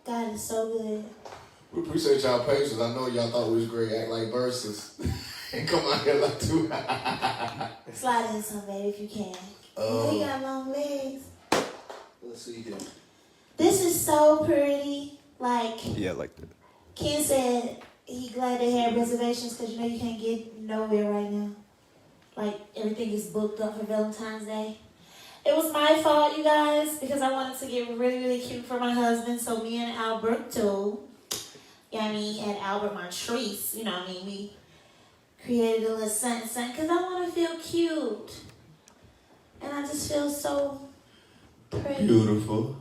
God is so good. We appreciate y'all patience. I know y'all thought we was great, act like verses. And come out here like two. Slide in some, baby, if you can. You got long legs. Let's see here. This is so pretty. Like, yeah, like that. Ken said he glad they had reservations because you know you can't get nowhere right now. Like, everything is booked up for Valentine's Day. It was my fault, you guys, because I wanted to get really, really cute for my husband. So me and Alberto, and Albert Montrese, we created a little something because I want to feel cute. And I just feel so pretty. Beautiful.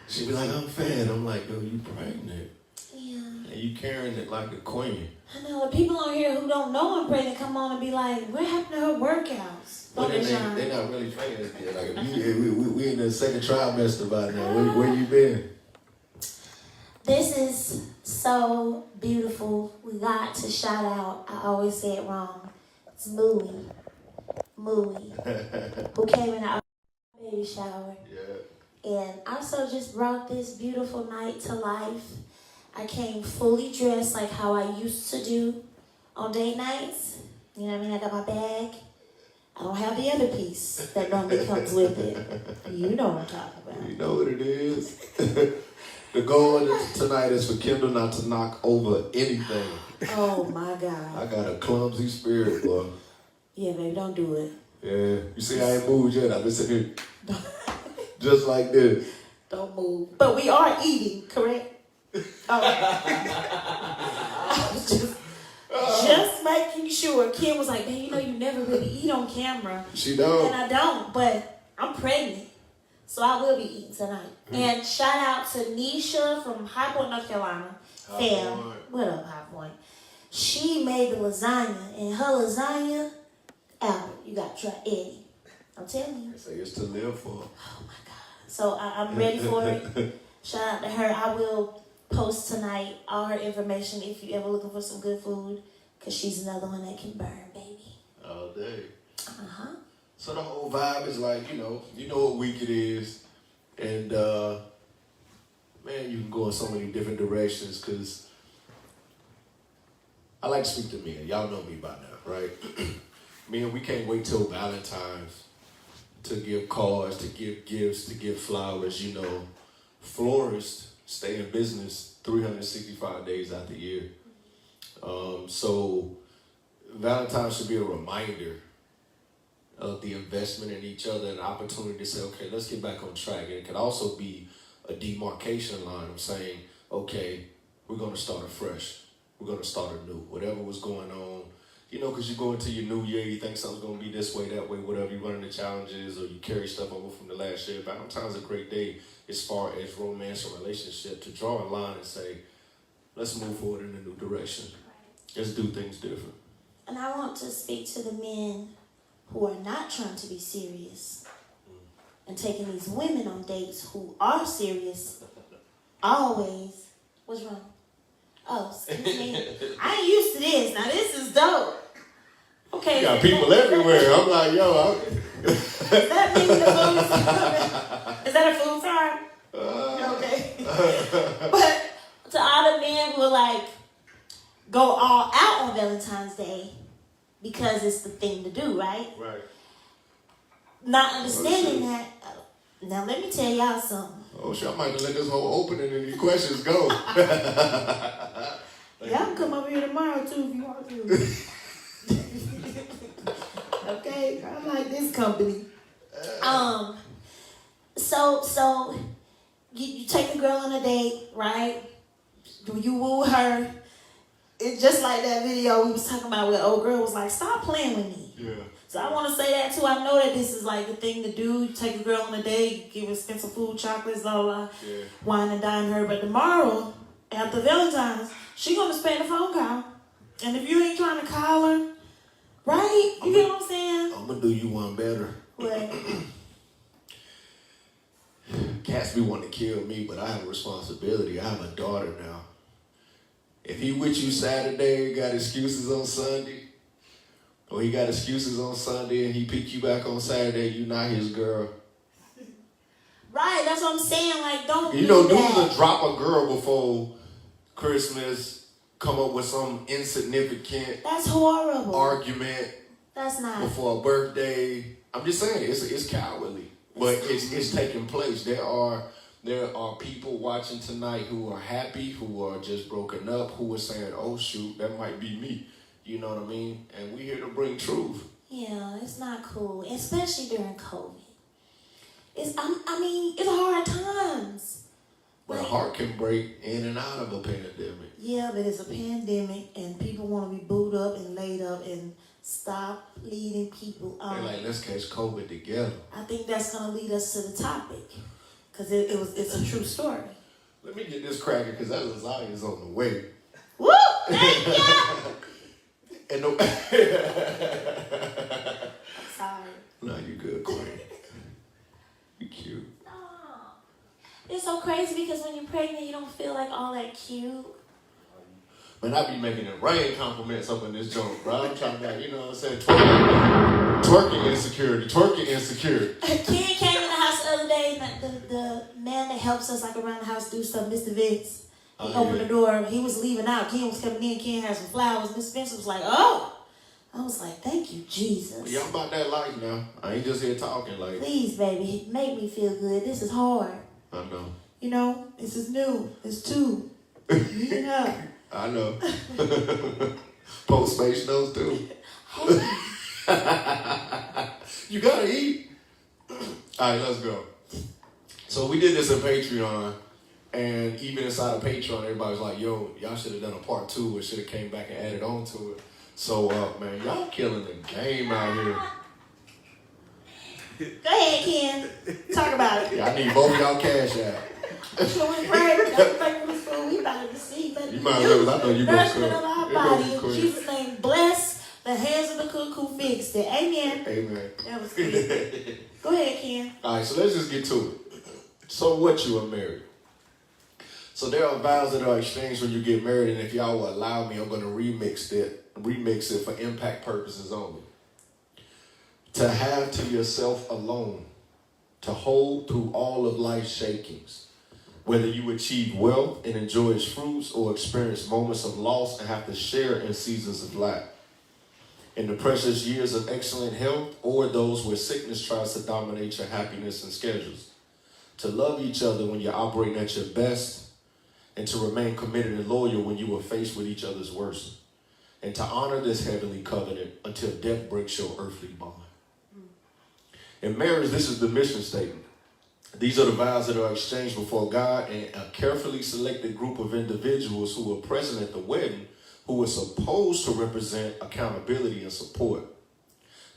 She'd be like, I'm fat. I'm like, yo, you pregnant. Yeah. And you carrying it like a queen. I know. The people on here who don't know I'm pregnant come on and be like, what happened to her workouts? Well, they're not really training yet. Like, we in the second trimester by now. Where you been? This is so beautiful. We got to shout out. I always say it wrong. It's Mooey, who came in our baby shower. Yeah. And also just brought this beautiful night to life. I came fully dressed like how I used to do on date nights. You know what I mean? I got my bag. I don't have the other piece that normally comes with it. You know what I'm talking about. You know what it is. The goal tonight is for Kendall not to knock over anything. Oh, my God. I got a clumsy spirit, boy. Yeah, baby, don't do it. Yeah. You see, I ain't moved yet. I've been sitting here just like this. Don't move. But we are eating, correct? Oh. I was just making sure. Kim was like, man, you never really eat on camera. She don't. And I don't, but I'm pregnant. So I will be eating tonight. And shout out to Nisha from High Point, North Carolina. Fam. What up, High Point? She made the lasagna. And her lasagna, Albert, you got to try Eddie. I'm telling you. Say it's to live for. Oh, my God. So I'm ready for it. Shout out to her. I will post tonight all her information if you ever looking for some good food, because she's another one that can burn, baby. All day. Uh-huh. So the whole vibe is like, you know what week it is. And, man, you can go in so many different directions because I like to speak to men. Y'all know me by now, right? Men, we can't wait till Valentine's to give cards, to give gifts, to give flowers. Florists stay in business 365 days out the year. So Valentine's should be a reminder of the investment in each other and opportunity to say, okay, let's get back on track. And it can also be a demarcation line of saying, okay, we're going to start afresh. We're going to start anew. Whatever was going on, because you go into your new year, you think something's going to be this way, that way, whatever. You run into challenges or you carry stuff over from the last year. Valentine's is a great day as far as romance or relationship to draw a line and say, let's move forward in a new direction. Let's do things different. And I want to speak to the men who are not trying to be serious and taking these women on dates who are serious always. What's wrong? Oh, excuse me. I ain't used to this. Now this is dope. Okay. You got people everywhere. I'm like, yo. Does that mean the food is coming? Is that a food time? Okay. But to all the men who are go all out on Valentine's Day because it's the thing to do, right? Right. Not understanding that. Now let me tell y'all something. Oh, shit, I might let this whole opening and these questions go. Y'all can come over here tomorrow too if you want to. Okay, I like this company. So you take a girl on a date, right? You woo her. It's just like that video we was talking about where old girl was like, stop playing with me. Yeah. So I want to say that too. I know that this is like the thing to do. You take a girl on a date, give her expensive food, chocolates, blah, blah, Yeah. wine and dine her. But tomorrow, after Valentine's, she going to spend a phone call. And if you ain't trying to call her, right? You get what I'm saying? I'm going to do you one better. What? cats be wanting to kill me, but I have a responsibility. I have a daughter now. If he with you Saturday, got excuses on Sunday, or he got excuses on Sunday and he pick you back on Saturday, you not his girl. Right, that's what I'm saying. Like, don't You know, dudes will drop a girl before Christmas, come up with some insignificant that's horrible argument. That's not Before a birthday. I'm just saying, it's cowardly. But it's taking place. There are people watching tonight who are happy, who are just broken up, who are saying, oh shoot, that might be me. You know what I mean? And we here to bring truth. Yeah, it's not cool, especially during COVID. It's hard times. But a heart can break in and out of a pandemic. Yeah, but it's a pandemic and people want to be booed up and laid up and stop leading people on. They're like, let's catch COVID together. I think that's going to lead us to the topic because it's a true story. Let me get this cracking because that lasagna's on the way. Woo! Thank you! And no, I'm sorry. No, you good, Queen. You cute. It's so crazy because when you're pregnant, you don't feel like all that cute. Man, I be making it rain compliments up in this joint, bro. I'm trying to, you know what I'm saying, twerking insecurity. Ken came in the house the other day, the man that helps us like around the house do stuff, Mr. Vince. He opened the door, he was leaving out. Ken was coming in, Ken had some flowers. Mr. Vince was like, oh. I was like, thank you, Jesus. Well, y'all about that life now. I ain't just here talking like. Please, baby, make me feel good. This is hard. I know. You know, this is new. It's two. You know. I know. Post-space knows too. You gotta eat. All right, let's go. So we did this in Patreon, and even inside of Patreon, everybody's like, yo, y'all should have done a part 2 or should have came back and added on to it. So, man, y'all killing the game out here. Go ahead, Ken. Talk about it. Yeah, I need both of y'all cash out. So we pray, we got to pray for the food. We about to receive it. You might as well, I know you gonna nourishment of our body. In Jesus' name, bless the hands of the cook who fixed it. Amen. Amen. That was good. Go ahead, Ken. All right, so let's just get to it. So what, you are married? So there are vows that are exchanged when you get married, and if y'all will allow me, I'm going to remix it for impact purposes only. To have to yourself alone, to hold through all of life's shakings, whether you achieve wealth and enjoy its fruits or experience moments of loss and have to share in seasons of lack. In the precious years of excellent health or those where sickness tries to dominate your happiness and schedules. To love each other when you're operating at your best, and to remain committed and loyal when you are faced with each other's worst. And to honor this heavenly covenant until death breaks your earthly bond. In marriage, this is the mission statement. These are the vows that are exchanged before God and a carefully selected group of individuals who were present at the wedding who were supposed to represent accountability and support.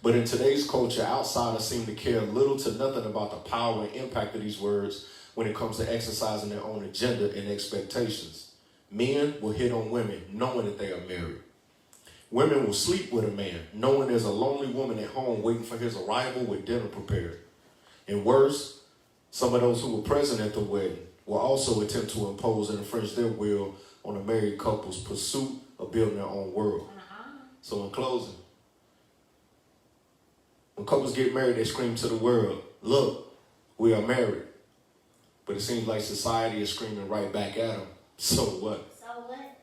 But in today's culture, outsiders seem to care little to nothing about the power and impact of these words when it comes to exercising their own agenda and expectations. Men will hit on women knowing that they are married. Women will sleep with a man knowing there's a lonely woman at home waiting for his arrival with dinner prepared. And worse, some of those who were present at the wedding will also attempt to impose and infringe their will on a married couple's pursuit of building their own world. So in closing, when couples get married, they scream to the world, look, we are married. But it seems like society is screaming right back at them. So what? So what?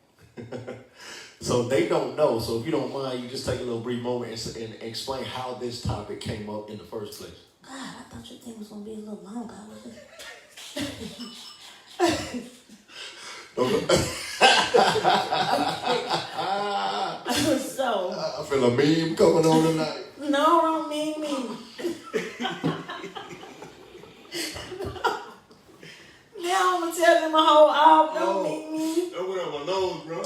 So they don't know. So if you don't mind, you just take a little brief moment and explain how this topic came up in the first place. God, I thought your thing was going to be a little longer. So. I feel a meme coming on tonight. No, don't mean me. Now I'm going to tell them a whole album. Don't mean me. That went up my nose, bro.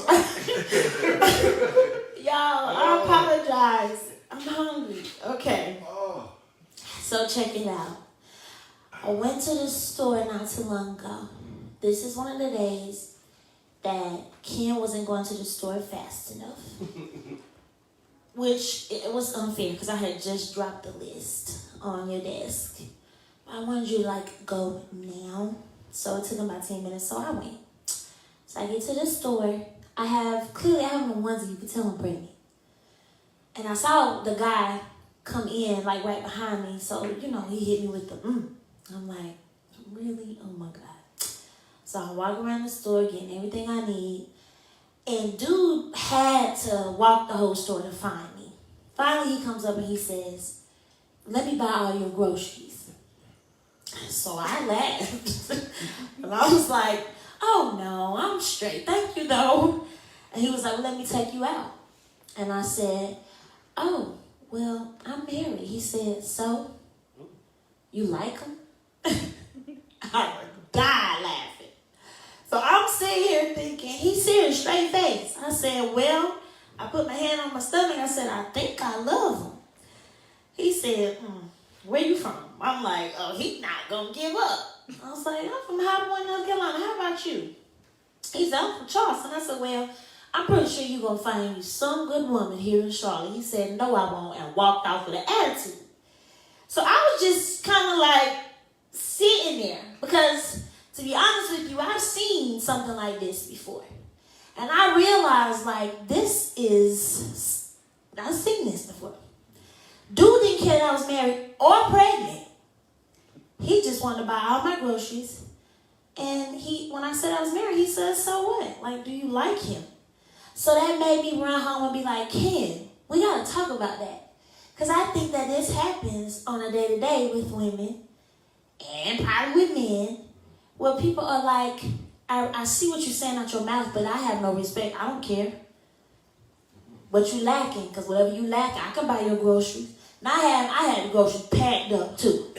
Y'all, I apologize. I'm hungry. Okay. Oh. So check it out. I went to the store not too long ago. This is one of the days that Ken wasn't going to the store fast enough. Which it was unfair because I had just dropped the list on your desk. I I wanted you to like go now. So it took him about 10 minutes, so I went. So I get to the store. I have a onesie, you can tell I'm pregnant. And I saw the guy come in like right behind me. So, he hit me with the I'm like, really? Oh my God. So I walk around the store getting everything I need. And dude had to walk the whole store to find me. Finally, he comes up and he says, let me buy all your groceries. So I laughed. And I was like, oh no, I'm straight. Thank you though. And he was like, let me take you out. And I said, oh, well, I'm married. He said, so? You like him? I died laughing. So I'm sitting here thinking, he's serious, straight face. I said, well, I put my hand on my stomach. I said, I think I love him. He said, where you from? I'm like, oh, he's not going to give up. I was like, I'm from High Point, North Carolina. How about you? He said, I'm from Charleston. I said, well, I'm pretty sure you're going to find you some good woman here in Charlotte. He said, no, I won't, and walked off with an attitude. So I was just kind of like sitting there because, to be honest with you, I've seen something like this before. And I realized, like, I've seen this before. Dude didn't care that I was married or pregnant. He just wanted to buy all my groceries. And when I said I was married, he said, so what? Like, do you like him? So that made me run home and be like, Ken, we got to talk about that. Because I think that this happens on a day-to-day with women and probably with men, where people are like, I see what you're saying out your mouth, but I have no respect. I don't care what you lacking, because whatever you lack, I can buy your groceries. Now I had the groceries packed up too.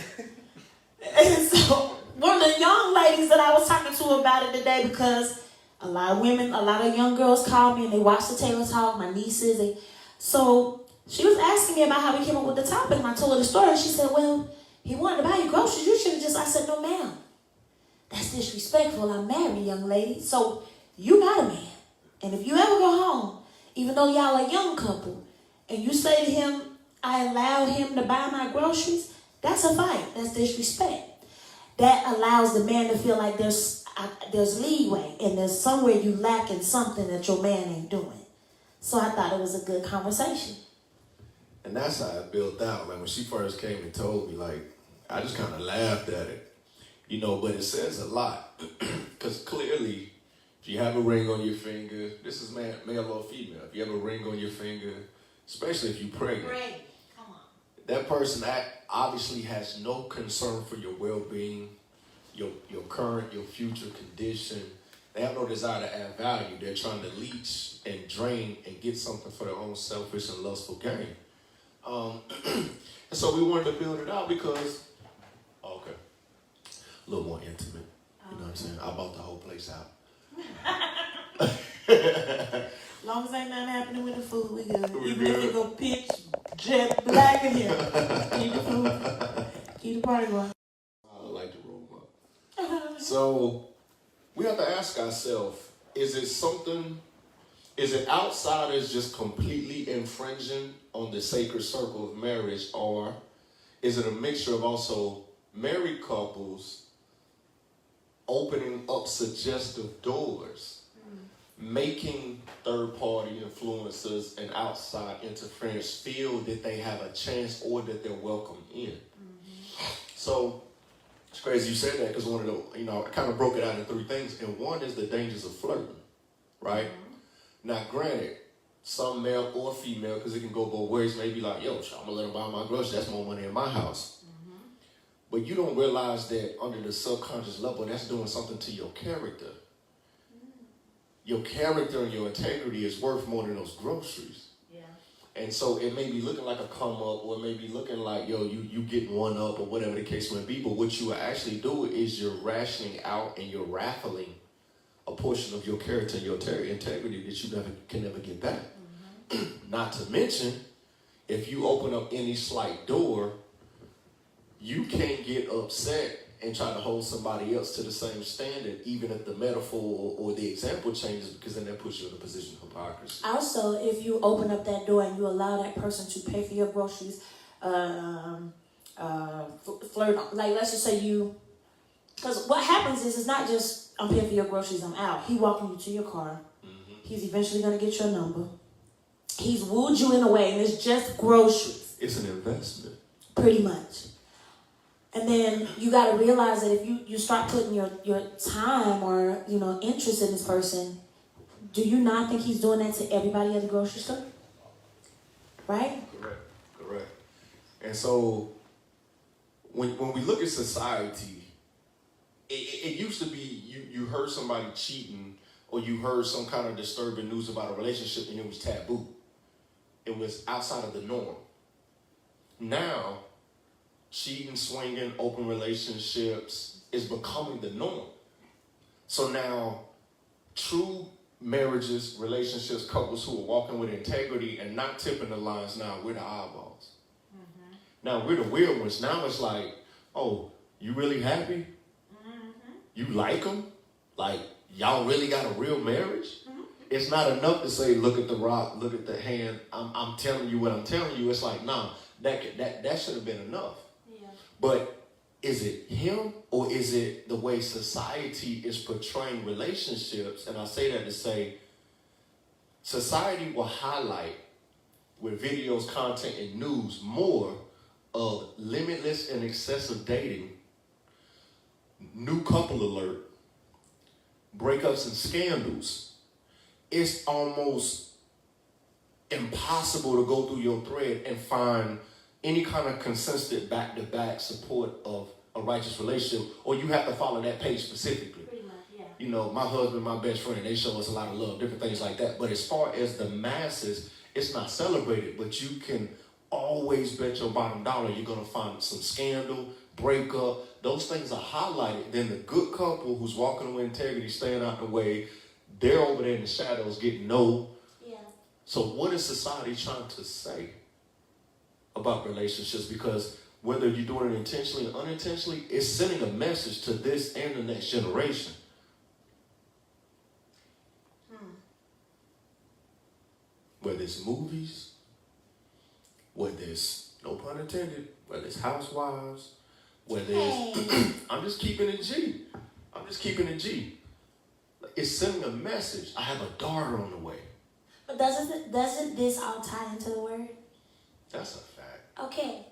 And so one of the young ladies that I was talking to about it today, because a lot of young girls call me and they watch the Taylor Talk, my nieces. So she was asking me about how we came up with the topic, and I told her the story. She said, well, he wanted to buy you groceries. You should have just, I said, no, ma'am. That's disrespectful. I'm married, young lady. So you got a man. And if you ever go home, even though y'all are a young couple, and you say to him, I allow him to buy my groceries, that's a fight. That's disrespect. That allows the man to feel like there's leeway and there's somewhere you lacking something that your man ain't doing. So I thought it was a good conversation. And that's how it built out. Like when she first came and told me, like, I just kind of laughed at it. But it says a lot. Because clearly, if you have a ring on your finger, this is male or female. If you have a ring on your finger, especially if you're pregnant, come on. That person obviously has no concern for your well-being, your current, your future condition. They have no desire to add value. They're trying to leech and drain and get something for their own selfish and lustful gain. And so we wanted to build it out because, okay, a little more intimate. You know what I'm saying? I bought the whole place out. As long as ain't nothing happening with the food, we good. Even if you go pitch jet black in here, keep the food, keep the party going. I like to roll up. So we have to ask ourselves, is it outsiders just completely infringing on the sacred circle of marriage, or is it a mixture of also married couples opening up suggestive doors, making third-party influencers and outside interference feel that they have a chance or that they're welcome in? So it's crazy you said that, because one of the, I kind of broke it out in three things, and one is the dangers of flirting, right? Now, granted, some male or female, because it can go both ways, may be like, yo, I'm going to let him buy my groceries, that's more money in my house. But you don't realize that under the subconscious level, that's doing something to your character. Your character and your integrity is worth more than those groceries. Yeah. And so it may be looking like a come up, or it may be looking like, yo, you getting one up, or whatever the case may be. But what you are actually doing is you're rationing out and you're raffling a portion of your character and your integrity that you can never get back. Not to mention, if you open up any slight door, you can't get upset and try to hold somebody else to the same standard, even if the metaphor or the example changes, because then that puts you in a position of hypocrisy. Also, if you open up that door and you allow that person to pay for your groceries, flirt. Like, let's just say you, because what happens is, it's not just, I'm paying for your groceries, I'm out. He walking you to your car. He's eventually going to get your number. He's wooed you in a way, and it's just groceries. It's an investment. Pretty much. And then you got to realize that if you start putting your time or, interest in this person, do you not think he's doing that to everybody at the grocery store? Right? Correct. And so when we look at society, it used to be you heard somebody cheating or you heard some kind of disturbing news about a relationship and it was taboo. It was outside of the norm. Now, cheating, swinging, open relationships is becoming the norm. So now, true marriages, relationships, couples who are walking with integrity and not tipping the lines, now we're the eyeballs. Mm-hmm. Now we're the weird ones. Now it's like, oh, you really happy? Mm-hmm. You like them? Like, y'all really got a real marriage? Mm-hmm. It's not enough to say, look at the rock, look at the hand. I'm telling you what I'm telling you. It's like, nah, that should have been enough. Yeah. But is it him or is it the way society is portraying relationships? And I say that to say society will highlight with videos, content, and news more of limitless and excessive dating, new couple alert, breakups and scandals. It's almost impossible to go through your thread and find any kind of consistent back-to-back support of a righteous relationship, or you have to follow that page specifically. Pretty much, yeah. My husband, my best friend, they show us a lot of love, different things like that. But as far as the masses, it's not celebrated, but you can always bet your bottom dollar you're going to find some scandal, breakup. Those things are highlighted. Then the good couple who's walking with integrity, staying out the way, they're over there in the shadows getting no. Yeah. So what is society trying to say about relationships? Because whether you're doing it intentionally or unintentionally, it's sending a message to this and the next generation. Whether it's movies, whether it's, no pun intended, whether it's housewives, whether it's, I'm just keeping it G. It's sending a message. I have a daughter on the way. But doesn't this all tie into the word? That's a fact. Okay.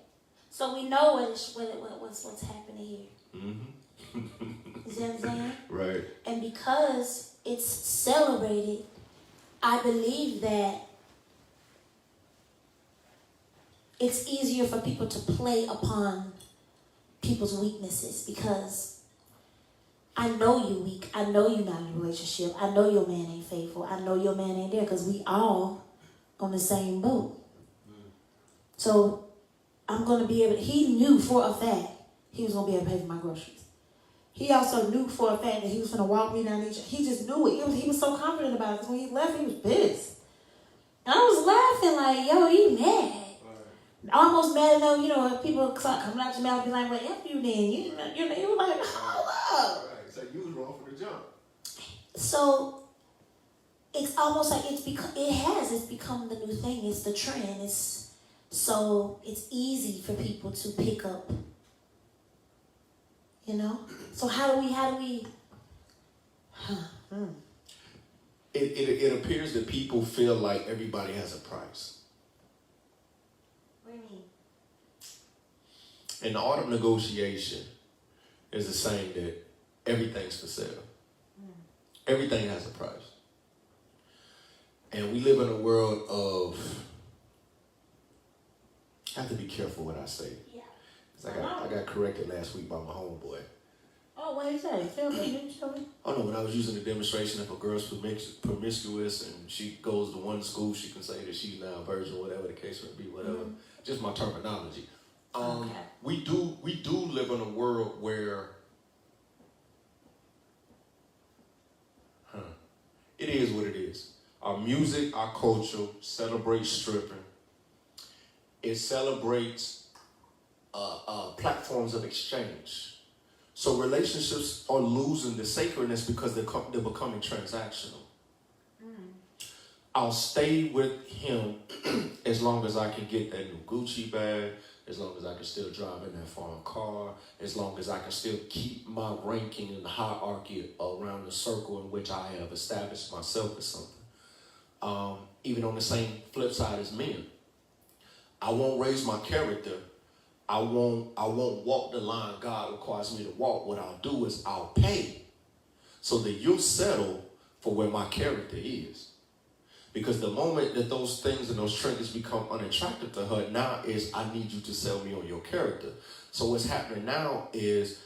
So we know what's happening here. Mm-hmm. You see what I'm saying? Right. And because it's celebrated, I believe that it's easier for people to play upon people's weaknesses, because I know you're weak. I know you're not in a relationship. I know your man ain't faithful. I know your man ain't there, because we all on the same boat. So I'm going to be able to, he knew for a fact he was going to be able to pay for my groceries. He also knew for a fact that he was going to walk me down the street. He just knew it. He was so confident about it, because when he left, he was pissed. And I was laughing like, yo, he mad. Right. Almost mad enough, people start coming out your mouth and be like, well, F you then. You were like, hold up. Right. So you was wrong for the jump. So it's almost like it's become the new thing. It's the trend. So it's easy for people to pick up, So how do we? It appears that people feel like everybody has a price. What do you mean? In the art of negotiation, is the saying that everything's for sale. Everything has a price. And we live in a world of, I have to be careful what I say. Yeah. I got corrected last week by my homeboy. Oh, what did he say? Tell me. Oh no, when I was using the demonstration, if a girl's promiscuous and she goes to one school, she can say that she's now a virgin, whatever the case may be, whatever. Mm-hmm. Just my terminology. Okay. We do live in a world where it is what it is. Our music, our culture celebrates stripping. It celebrates platforms of exchange. So relationships are losing the sacredness because they're becoming transactional. I'll stay with him as long as I can get that new Gucci bag, as long as I can still drive in that foreign car, as long as I can still keep my ranking in the hierarchy around the circle in which I have established myself as something. Even on the same flip side as men, I won't raise my character. I won't walk the line God requires me to walk. What I'll do is I'll pay so that you'll settle for where my character is. Because the moment that those things and those trinkets become unattractive to her, now is I need you to sell me on your character. So what's happening now is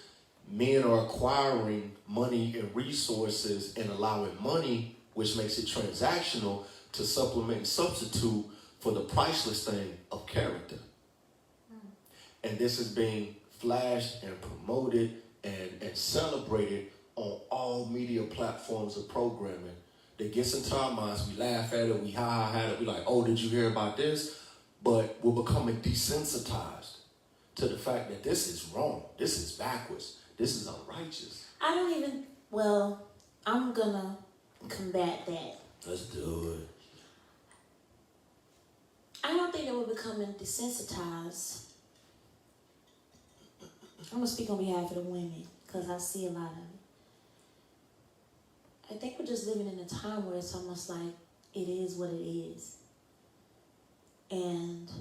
men are acquiring money and resources and allowing money, which makes it transactional, to supplement and substitute for the priceless thing of character. And this is being flashed and promoted and celebrated on all media platforms of programming. That gets into our minds, we laugh at it, we ha at it, we like, oh, did you hear about this? But we're becoming desensitized to the fact that this is wrong, this is backwards, this is unrighteous. I'm gonna combat that. Let's do it. I don't think that we're becoming desensitized. I'm gonna speak on behalf of the women, because I see a lot of it. I think we're just living in a time where it's almost like it is what it is. And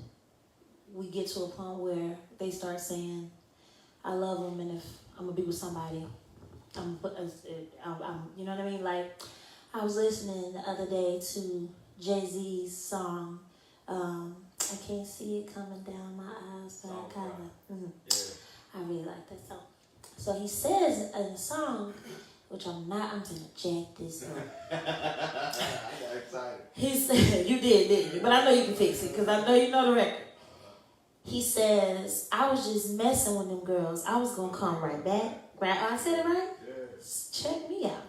we get to a point where they start saying, I love them, and if I'm going to be with somebody, I'm you know what I mean? Like, I was listening the other day to Jay-Z's song, I Can't See It Coming Down My Eyes, but I kind of, I really like that song. So he says in the song, which I'm gonna jack this up. I got excited. He said, you did, didn't you? But I know you can fix it, because I know you know the record. He says, I was just messing with them girls. I was gonna come right back. Right? I said it right? Yes. Check me out.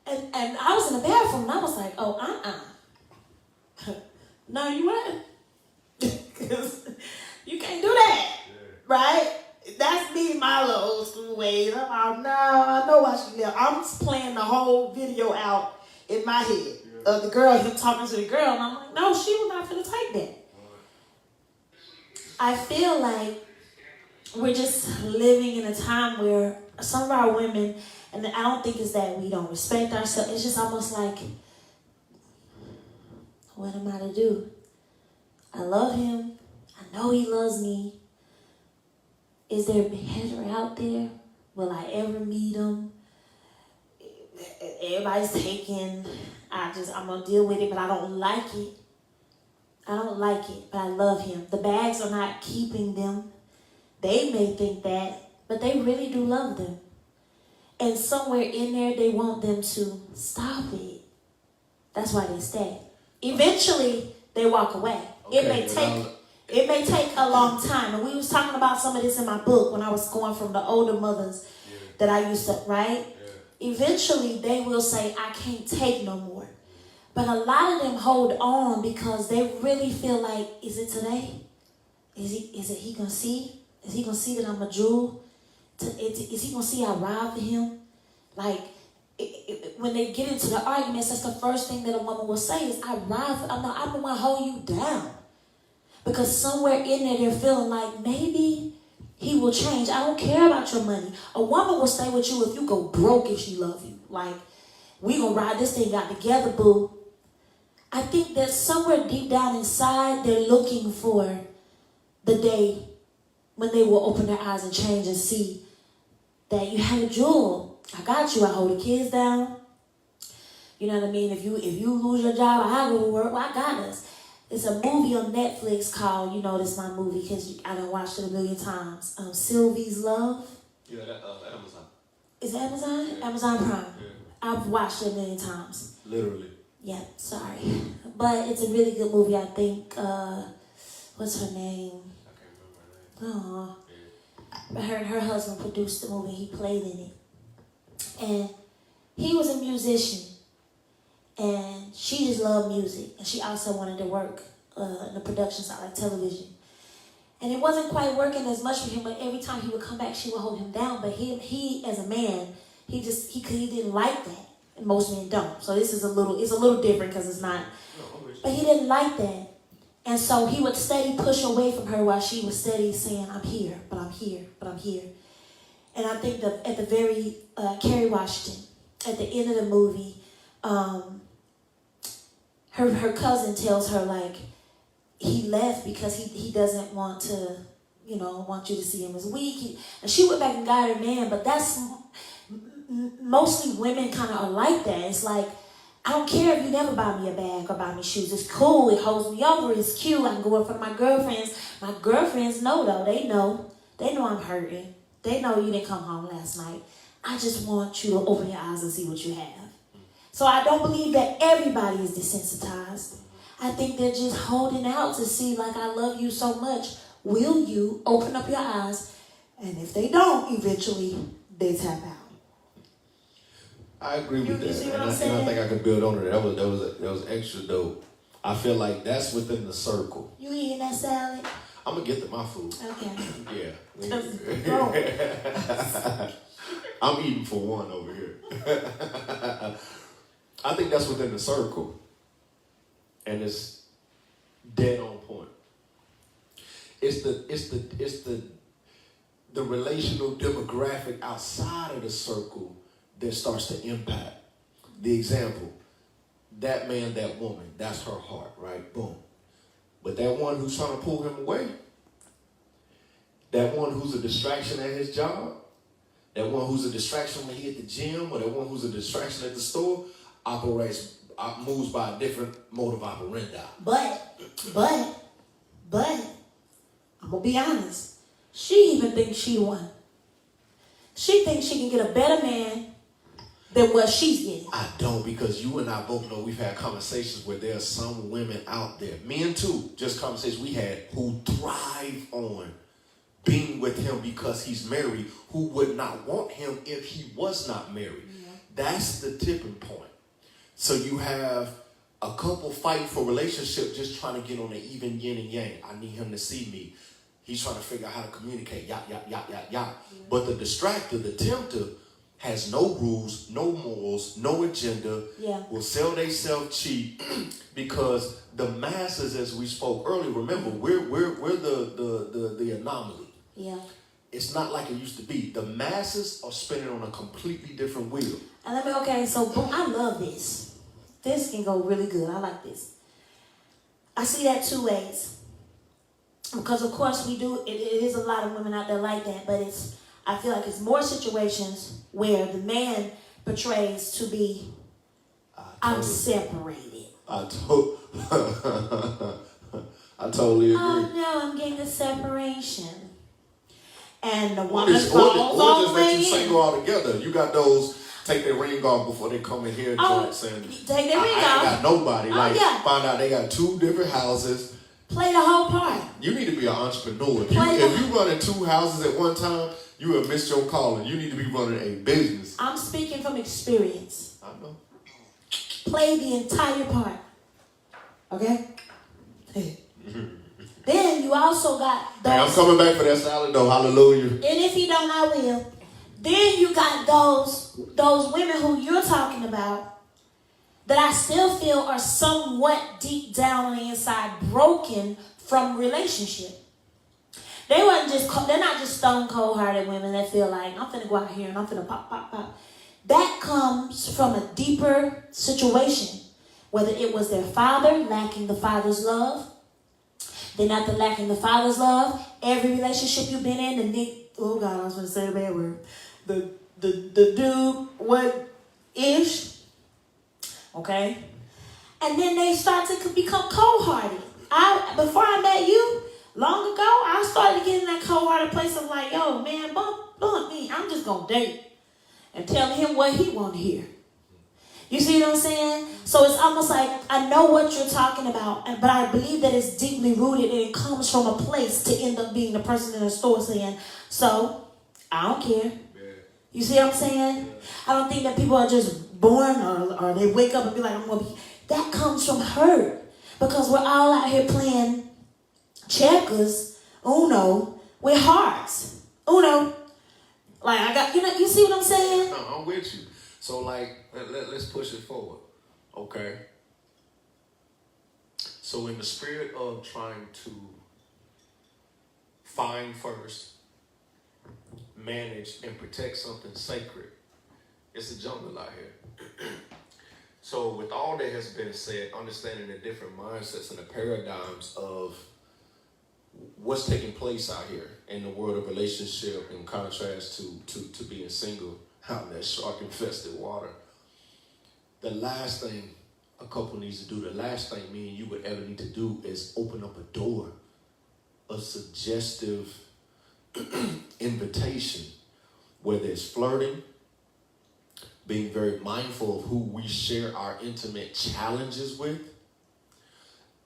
Yes. And I was in the bathroom, and I was like, oh, no, you weren't. Because you can't do that. Yeah. Right? That's me, my little old school ways. I'm like, no, I know why she left. I'm just playing the whole video out in my head of the girl, him talking to the girl, and I'm like, no, she was not finna take that. I feel like we're just living in a time where some of our women, and I don't think it's that we don't respect ourselves, it's just almost like, what am I to do? I love him. I know he loves me. Is there better out there? Will I ever meet him? Everybody's taken. I'm going to deal with it, but I don't like it. I don't like it, but I love him. The bags are not keeping them. They may think that, but they really do love them. And somewhere in there, they want them to stop it. That's why they stay. Eventually, they walk away. Okay, it may take a long time. And we was talking about some of this in my book when I was going from the older mothers that I used to, right? Yeah. Eventually, they will say, I can't take no more. But a lot of them hold on because they really feel like, is it today? Is he going to see? Is he going to see that I'm a jewel? Is he going to see I ride for him? Like, when they get into the arguments, that's the first thing that a woman will say is, I'm the one holding you down. Because somewhere in there, they're feeling like maybe he will change. I don't care about your money. A woman will stay with you if you go broke if she loves you. Like, we gonna ride this thing out together, boo. I think that somewhere deep down inside, they're looking for the day when they will open their eyes and change and see that you have a jewel. I got you. I hold the kids down. You know what I mean? If you lose your job, I go to work. Well, I got us. It's a movie on Netflix called, you know, this is my movie because I done watched it a million times. Sylvie's Love. Yeah, Amazon. Is it Amazon? Yeah. Amazon Prime. Yeah. I've watched it a million times. Literally. Yeah, sorry. But it's a really good movie, I think. What's her name? I can't remember her name. But her husband produced the movie. He played in it. And he was a musician. And she just loved music. And she also wanted to work in the production side, like television. And it wasn't quite working as much for him, but every time he would come back, she would hold him down. But he as a man, he didn't like that. And most men don't. So this is it's a little different because it's not. But he didn't like that. And so he would steady push away from her while she was steady saying, I'm here, but I'm here, but I'm here. And I think that at the very, Kerry Washington, at the end of the movie, her cousin tells her, like, he left because he doesn't want to, want you to see him as weak. And she went back and got her man, but that's, mostly women kind of are like that. It's like, I don't care if you never buy me a bag or buy me shoes. It's cool. It holds me over. It's cute. I can go in front of my girlfriends. My girlfriends know, though. They know. They know I'm hurting. They know you didn't come home last night. I just want you to open your eyes and see what you have. So I don't believe that everybody is desensitized. I think they're just holding out to see, like, I love you so much. Will you open up your eyes? And if they don't, eventually, they tap out. I agree with that, and I think I could build on it. That was extra dope. I feel like that's within the circle. You eating that salad? I'm gonna get to my food. Okay. Yeah. I'm eating for one over here. I think that's within the circle, and it's dead on point. It's the relational demographic outside of the circle that starts to impact. The example, that man, that woman, that's her heart, right? Boom. But that one who's trying to pull him away, that one who's a distraction at his job, that one who's a distraction when he at the gym, or that one who's a distraction at the store, moves by a different mode of operandi. But, I'm going to be honest. She even thinks she won. She thinks she can get a better man than what she's getting. I don't, because you and I both know we've had conversations where there are some women out there, men too, just conversations we had, who thrive on being with him because he's married, who would not want him if he was not married. Yeah. That's the tipping point. So you have a couple fighting for relationship, just trying to get on an even yin and yang. I need him to see me. He's trying to figure out how to communicate, yap. Yeah. But the distractor, the tempter, has no rules, no morals, no agenda, will sell themselves cheap because the masses, as we spoke earlier, remember, we're the anomaly. Yeah. It's not like it used to be. The masses are spinning on a completely different wheel. And so boom, I love this. This can go really good. I like this. I see that two ways. Because of course it is a lot of women out there like that, but I feel like it's more situations where the man portrays to be, I'm separated. I totally agree. Oh no, I'm getting a separation. And the woman falls or just let you single all together. You got those take their ring off before they come in here and saying, take their ring off. I ain't got nobody. Find out they got 2 different houses. Play the whole part. You need to be an entrepreneur. If you running 2 houses at one time, you have missed your calling. You need to be running a business. I'm speaking from experience. I know. Play the entire part. Okay? Then you also got those. Hey, I'm coming back for that salad though. Hallelujah. And if you don't, I will. Then you got those women who you're talking about that I still feel are somewhat deep down on the inside broken from relationship. They're not just stone cold hearted women that feel like I'm finna go out here and I'm finna pop. That comes from a deeper situation. Whether it was their father lacking the father's love, they're not lacking the father's love. Every relationship you've been in, I was gonna say the bad word. The dude, what-ish, okay? And then they start to become cold-hearted. Before I met you, long ago, I started getting that cold-hearted place of like, yo, man, bump me. I'm just gonna date and tell him what he want to hear. You see what I'm saying? So it's almost like I know what you're talking about, but I believe that it's deeply rooted and it comes from a place to end up being the person in the store saying, so, I don't care. You see what I'm saying? I don't think that people are just born or they wake up and be like, I'm going to be. That comes from hurt. Because we're all out here playing checkers, Uno, with hearts. Uno. Like, you see what I'm saying? No, I'm with you. So, let's push it forward. Okay. So in the spirit of trying to find first, manage, and protect something sacred, it's a jungle out here. So with all that has been said, understanding the different mindsets and the paradigms of what's taking place out here in the world of relationship in contrast to being single out in that shark-infested water, the last thing a couple needs to do, the last thing me and you would ever need to do is open up a door, a suggestive invitation, whether it's flirting, being very mindful of who we share our intimate challenges with,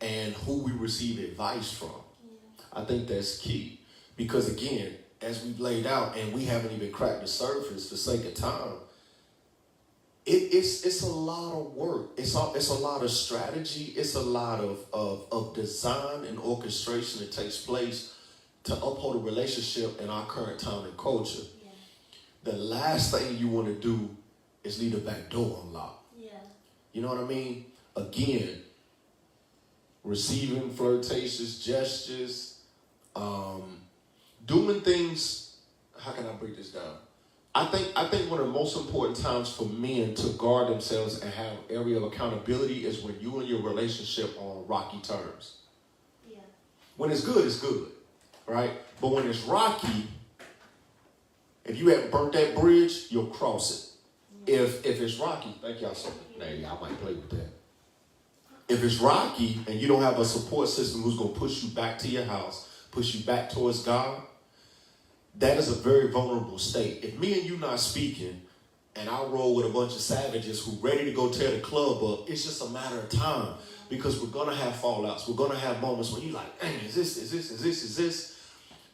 and who we receive advice from. Yeah. I think that's key. Because again, as we've laid out, and we haven't even cracked the surface for sake of time, it's a lot of work. It's a lot of strategy. It's a lot of design and orchestration that takes place to uphold a relationship in our current time and culture. Yeah. The last thing you want to do is leave the back door unlocked. Yeah. You know what I mean? Again, receiving flirtatious gestures, doing things. How can I break this down? I think one of the most important times for men to guard themselves and have area of accountability is when you and your relationship are on rocky terms. Yeah. When it's good, right? But when it's rocky, if you haven't burnt that bridge, you'll cross it. If it's rocky, thank y'all so much. Hey, I might play with that. If it's rocky and you don't have a support system who's going to push you back to your house, push you back towards God, that is a very vulnerable state. If me and you not speaking and I roll with a bunch of savages who ready to go tear the club up, it's just a matter of time because we're going to have fallouts. We're going to have moments when you're like, dang, is this?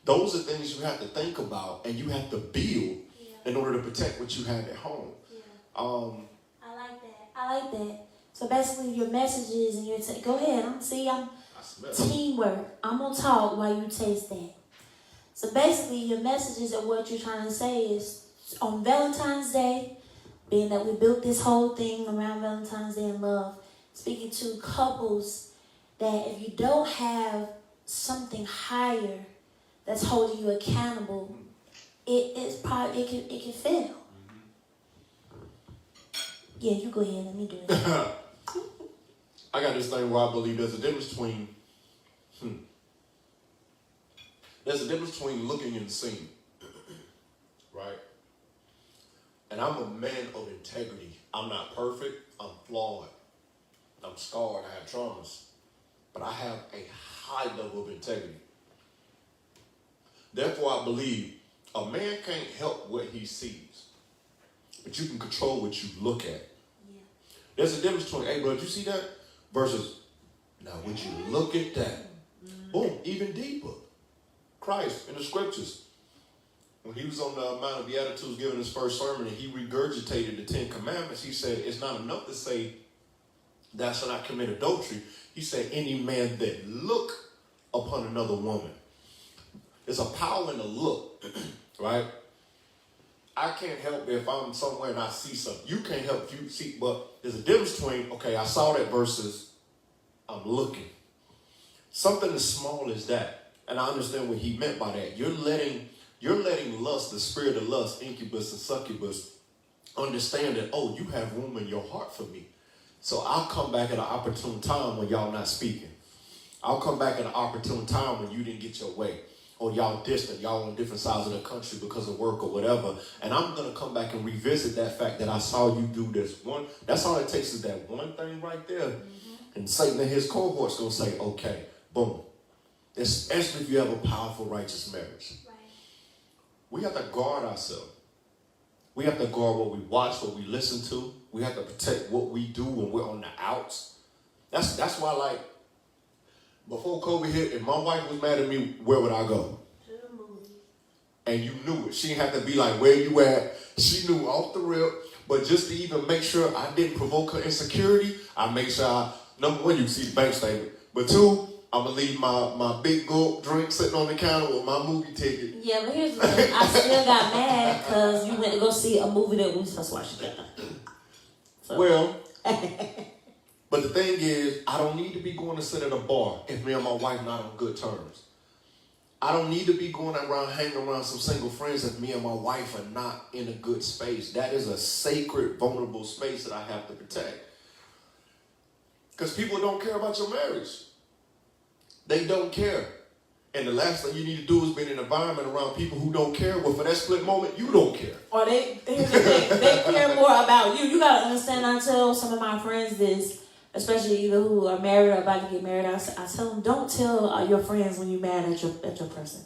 Those are things you have to think about and you have to build in order to protect what you have at home. I like that. So basically your messages and your go ahead. I'm teamwork. I'm going to talk while you taste that. So basically your messages and what you're trying to say is on Valentine's Day, being that we built this whole thing around Valentine's Day and love, speaking to couples that if you don't have something higher that's holding you accountable, it can fail. Yeah, you go ahead. Let me do it. I got this thing where I believe there's a difference between looking and seeing, right? And I'm a man of integrity. I'm not perfect. I'm flawed. I'm scarred. I have traumas. But I have a high level of integrity. Therefore, I believe a man can't help what he sees, but you can control what you look at. Yeah. There's a difference between, hey, bro, did you see that? Versus, now would you look at that? Mm-hmm. Boom, even deeper. Christ in the scriptures, when he was on the Mount of Beatitudes giving his first sermon and he regurgitated the 10 Commandments, he said it's not enough to say thou shalt not commit adultery. He said any man that look upon another woman. There's a power in the look, right? I can't help if I'm somewhere and I see something. You can't help if you see, but there's a difference between, okay, I saw that versus I'm looking. Something as small as that. And I understand what he meant by that. You're letting lust, the spirit of lust, incubus and succubus, understand that, oh, you have room in your heart for me. So I'll come back at an opportune time when y'all not speaking. I'll come back at an opportune time when you didn't get your way. Or y'all distant, y'all on different sides of the country because of work or whatever. And I'm going to come back and revisit that fact that I saw you do this one. That's all it takes is that one thing right there. Mm-hmm. And Satan and his cohort's going to say, okay, boom. Especially if you have a powerful, righteous marriage. Right. We have to guard ourselves. We have to guard what we watch, what we listen to. We have to protect what we do when we're on the outs. That's why, like, before COVID hit, if my wife was mad at me, where would I go? To the movie. And you knew it. She didn't have to be like, where you at? She knew off the rip. But just to even make sure I didn't provoke her insecurity, I make sure number one, you see the bank statement. But two, I'm going to leave my big gulp drink sitting on the counter with my movie ticket. Yeah, but here's the thing. I still got mad because you went to go see a movie that we were supposed to watch together. So. Well, But the thing is, I don't need to be going to sit at a bar if me and my wife not on good terms. I don't need to be going around, hanging around some single friends if me and my wife are not in a good space. That is a sacred, vulnerable space that I have to protect. Because people don't care about your marriage. They don't care. And the last thing you need to do is be in an environment around people who don't care. Well, for that split moment, you don't care. Or here's the thing, they care more about you. You got to understand, I tell some of my friends this, especially either who are married or about to get married, I tell them, don't tell your friends when you're mad at your person.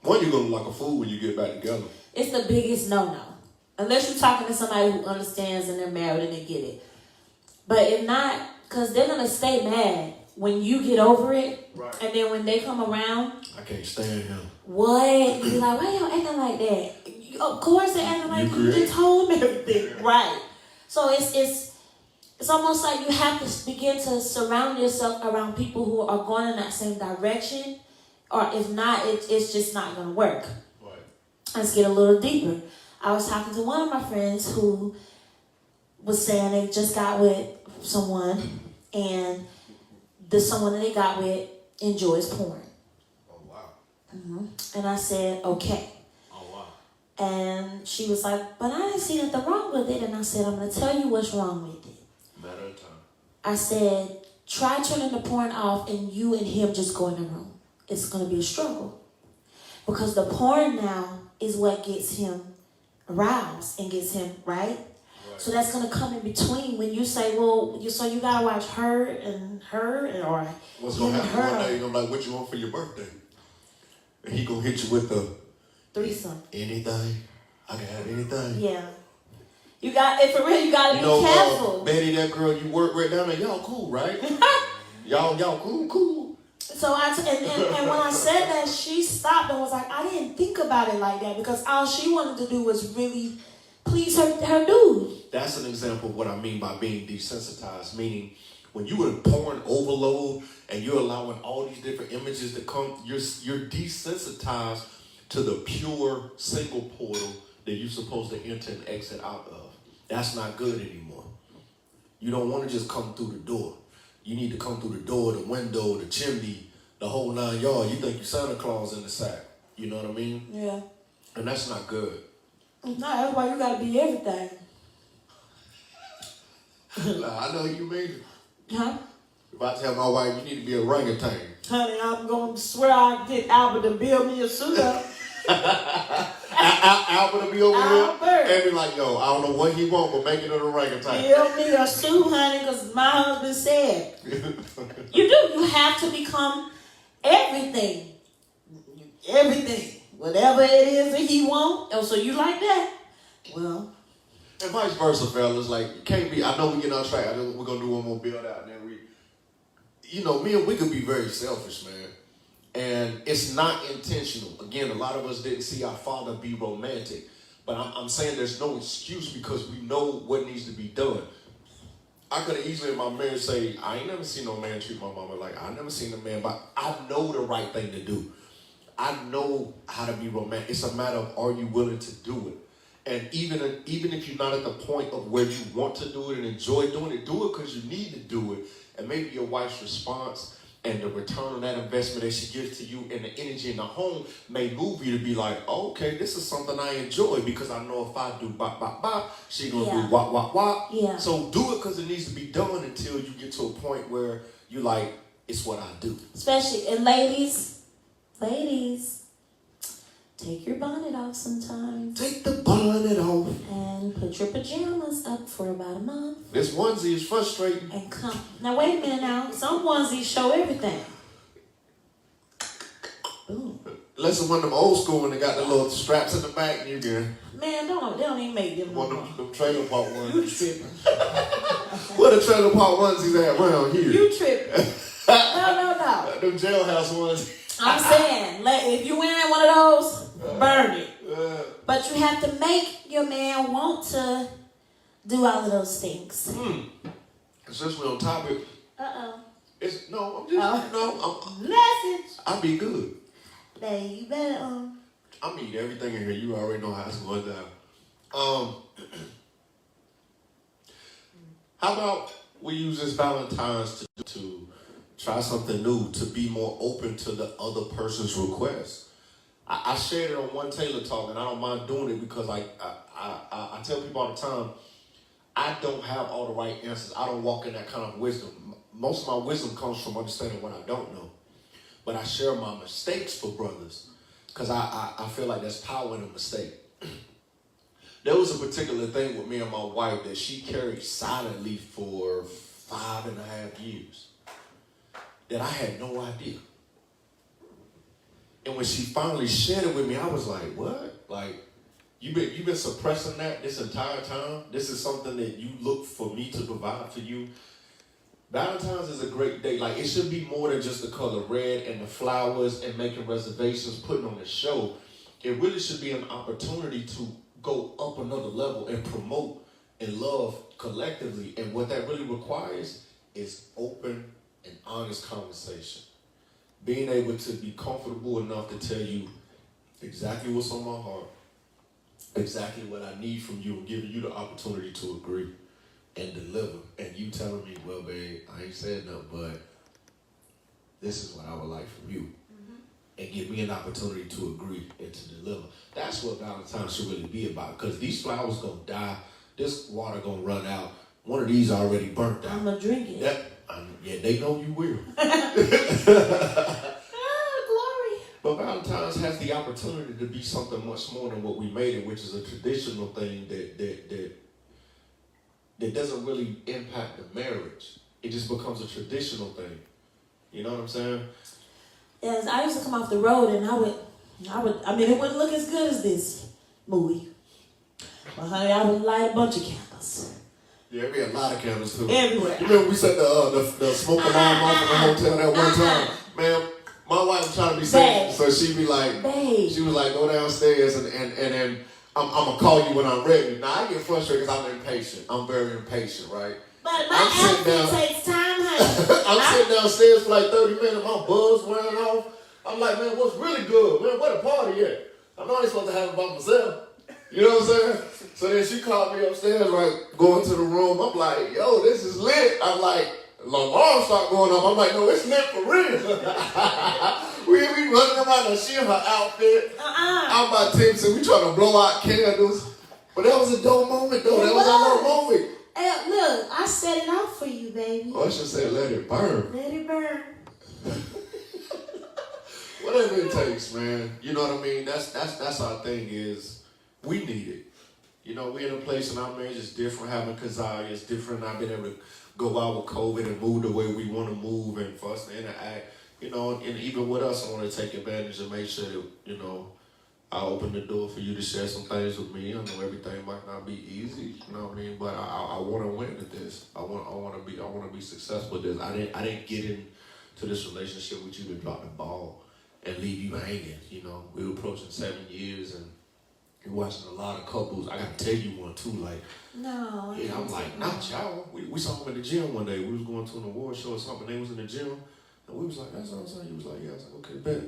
One, you're going to look like a fool when you get back together. It's the biggest no-no. Unless you're talking to somebody who understands and they're married and they get it. But if not, because they're going to stay mad when you get over it. Right. And then when they come around. I can't stand him. What? You're like, why y'all acting like that? Of course they're acting like you just told them everything. Yeah. Right. So it's almost like you have to begin to surround yourself around people who are going in that same direction. Or if not, it's just not going to work. Right. Let's get a little deeper. I was talking to one of my friends who was saying they just got with someone, and the someone that they got with enjoys porn. Oh, wow. Mm-hmm. And I said, okay. Oh, wow. And she was like, but I didn't see nothing wrong with it. And I said, I'm going to tell you what's wrong with it. Matter of time. I said, try turning the porn off and you and him just go in the room. It's going to be a struggle. Because the porn now is what gets him aroused and gets him, right? So that's going to come in between when you say, well, so you got to watch her, or what's going to happen one day, you're going to be like, what you want for your birthday? And he going to hit you with the threesome. Anything. I can have anything. Yeah. You got, and for real, you got to be careful. Betty, that girl you work right down there, y'all cool, right? y'all cool. So and when I said that, she stopped and was like, I didn't think about it like that, because all she wanted to do was really please her dude. That's an example of what I mean by being desensitized, meaning when you in porn overload and you're allowing all these different images to come, you're desensitized to the pure single portal that you're supposed to enter and exit out of. That's not good anymore. You don't want to just come through the door. You need to come through the door, the window, the chimney, the whole 9 yards. You think you're Santa Claus in the sack. You know what I mean? Yeah. And that's not good. No, that's why you got to be everything. I know you mean it. Huh? If I tell my wife, you need to be a orangutan. Honey, I'm going to swear I'll get Albert to build me a suit up. Albert will be over here and be like, yo, I don't know what he want, but make it an orangutan. Build me a suit, honey, because my husband said. You do. You have to become everything. Everything. Whatever it is that he wants. Oh, so you like that? Well. And vice versa, fellas. Like, you can't be, I know we get on track. We're going to do one more build out. And then we could be very selfish, man. And it's not intentional. Again, a lot of us didn't see our father be romantic. But I'm saying there's no excuse because we know what needs to be done. I could have easily in my marriage say, I ain't never seen no man treat my mama like I never seen a man, but I know the right thing to do. I know how to be romantic. It's a matter of, are you willing to do it? And even if you're not at the point of where you want to do it and enjoy doing it, do it because you need to do it. And maybe your wife's response and the return on that investment that she gives to you and the energy in the home may move you to be like, oh, okay, this is something I enjoy because I know if I do bop, bop, bop, she going to do wop, wop, wop. Yeah. So do it because it needs to be done until you get to a point where you like, it's what I do. Especially, and ladies, take your bonnet off sometimes. Take the bonnet off. And put your pajamas up for about a month. This onesie is frustrating. And come. Now, wait a minute now. Some onesies show everything. Boom. Unless it's one of them old school when they got the little straps in the back and you can. Man, they don't even make them. One of them trailer park ones. You tripping. Where the trailer park onesies at around here? You tripping. No. Them jailhouse ones. I'm saying, if you wearing one of those, burn it. But you have to make your man want to do all of those things. Since we're on topic. I'm just, message. I'll be good. Hey, you better, I mean, everything in here, you already know how it's going down. How about we use this Valentine's to try something new, to be more open to the other person's request. I shared it on One Taylor Talk, and I don't mind doing it because I tell people all the time, I don't have all the right answers. I don't walk in that kind of wisdom. Most of my wisdom comes from understanding what I don't know. But I share my mistakes for brothers because I feel like there's power in a mistake. There was a particular thing with me and my wife that she carried silently for 5.5 years that I had no idea. And when she finally shared it with me, I was like, what? Like, you've been suppressing that this entire time? This is something that you look for me to provide for you? Valentine's is a great day. Like, it should be more than just the color red and the flowers and making reservations, putting on a show. It really should be an opportunity to go up another level and promote and love collectively. And what that really requires is open and honest conversation. Being able to be comfortable enough to tell you exactly what's on my heart, exactly what I need from you, and giving you the opportunity to agree and deliver. And you telling me, well, babe, I ain't said nothing, but this is what I would like from you. And give me an opportunity to agree and to deliver. That's what Valentine's should really be about. Because these flowers gonna die. This water gonna run out. One of these already burnt out. I'm gonna drink it. Yeah, they know you will. Glory. But Valentine's has the opportunity to be something much more than what we made it, which is a traditional thing that doesn't really impact the marriage. It just becomes a traditional thing. You know what I'm saying? Yes, I used to come off the road and I mean, it wouldn't look as good as this movie. But honey, I would light a bunch of candles. Yeah, there'd be a lot of candles too. Everywhere. You remember we set the smoke alarm off in the hotel that one time? Man, my wife was trying to be safe, so she'd be like, Babe. She was like, go downstairs and then I'm going to call you when I'm ready. Now, I get frustrated because I'm impatient. I'm very impatient, right? But my outfit takes time, honey. I'm sitting downstairs for like 30 minutes. My buzz wearing off. I'm like, man, what's really good? Man, where the party at? I know I ain't supposed to have it by myself. You know what I'm saying? So then she called me upstairs, right, going to the room. I'm like, yo, this is lit. I'm like, alarm start going off. I'm like, no, it's lit for real. we running around and she in her outfit. I'm about tipsy. We trying to blow out candles. But that was a dope moment, though. That was a dope moment. Hey, look, I set it out for you, baby. Oh, I should say let it burn. Let it burn. Whatever it takes, man. You know what I mean? That's our thing is we need it. You know, we're in a place in our marriage is different. Having Kazaya is different. I've been able to go out with COVID and move the way we want to move and for us to interact. You know, and even with us, I want to take advantage and make sure that, you know, I open the door for you to share some things with me. I know everything might not be easy, you know what I mean? But I want to win at this. I want to be successful at this. I didn't get into this relationship with you to drop the ball and leave you hanging. You know, we were approaching 7 years and you're watching a lot of couples. I got to tell you one too. Like, no. Yeah, I'm like, not y'all. We saw them at the gym one day. We was going to an award show or something. They was in the gym and we was like, that's what I'm saying. He was like, yeah. I was like, okay, bet.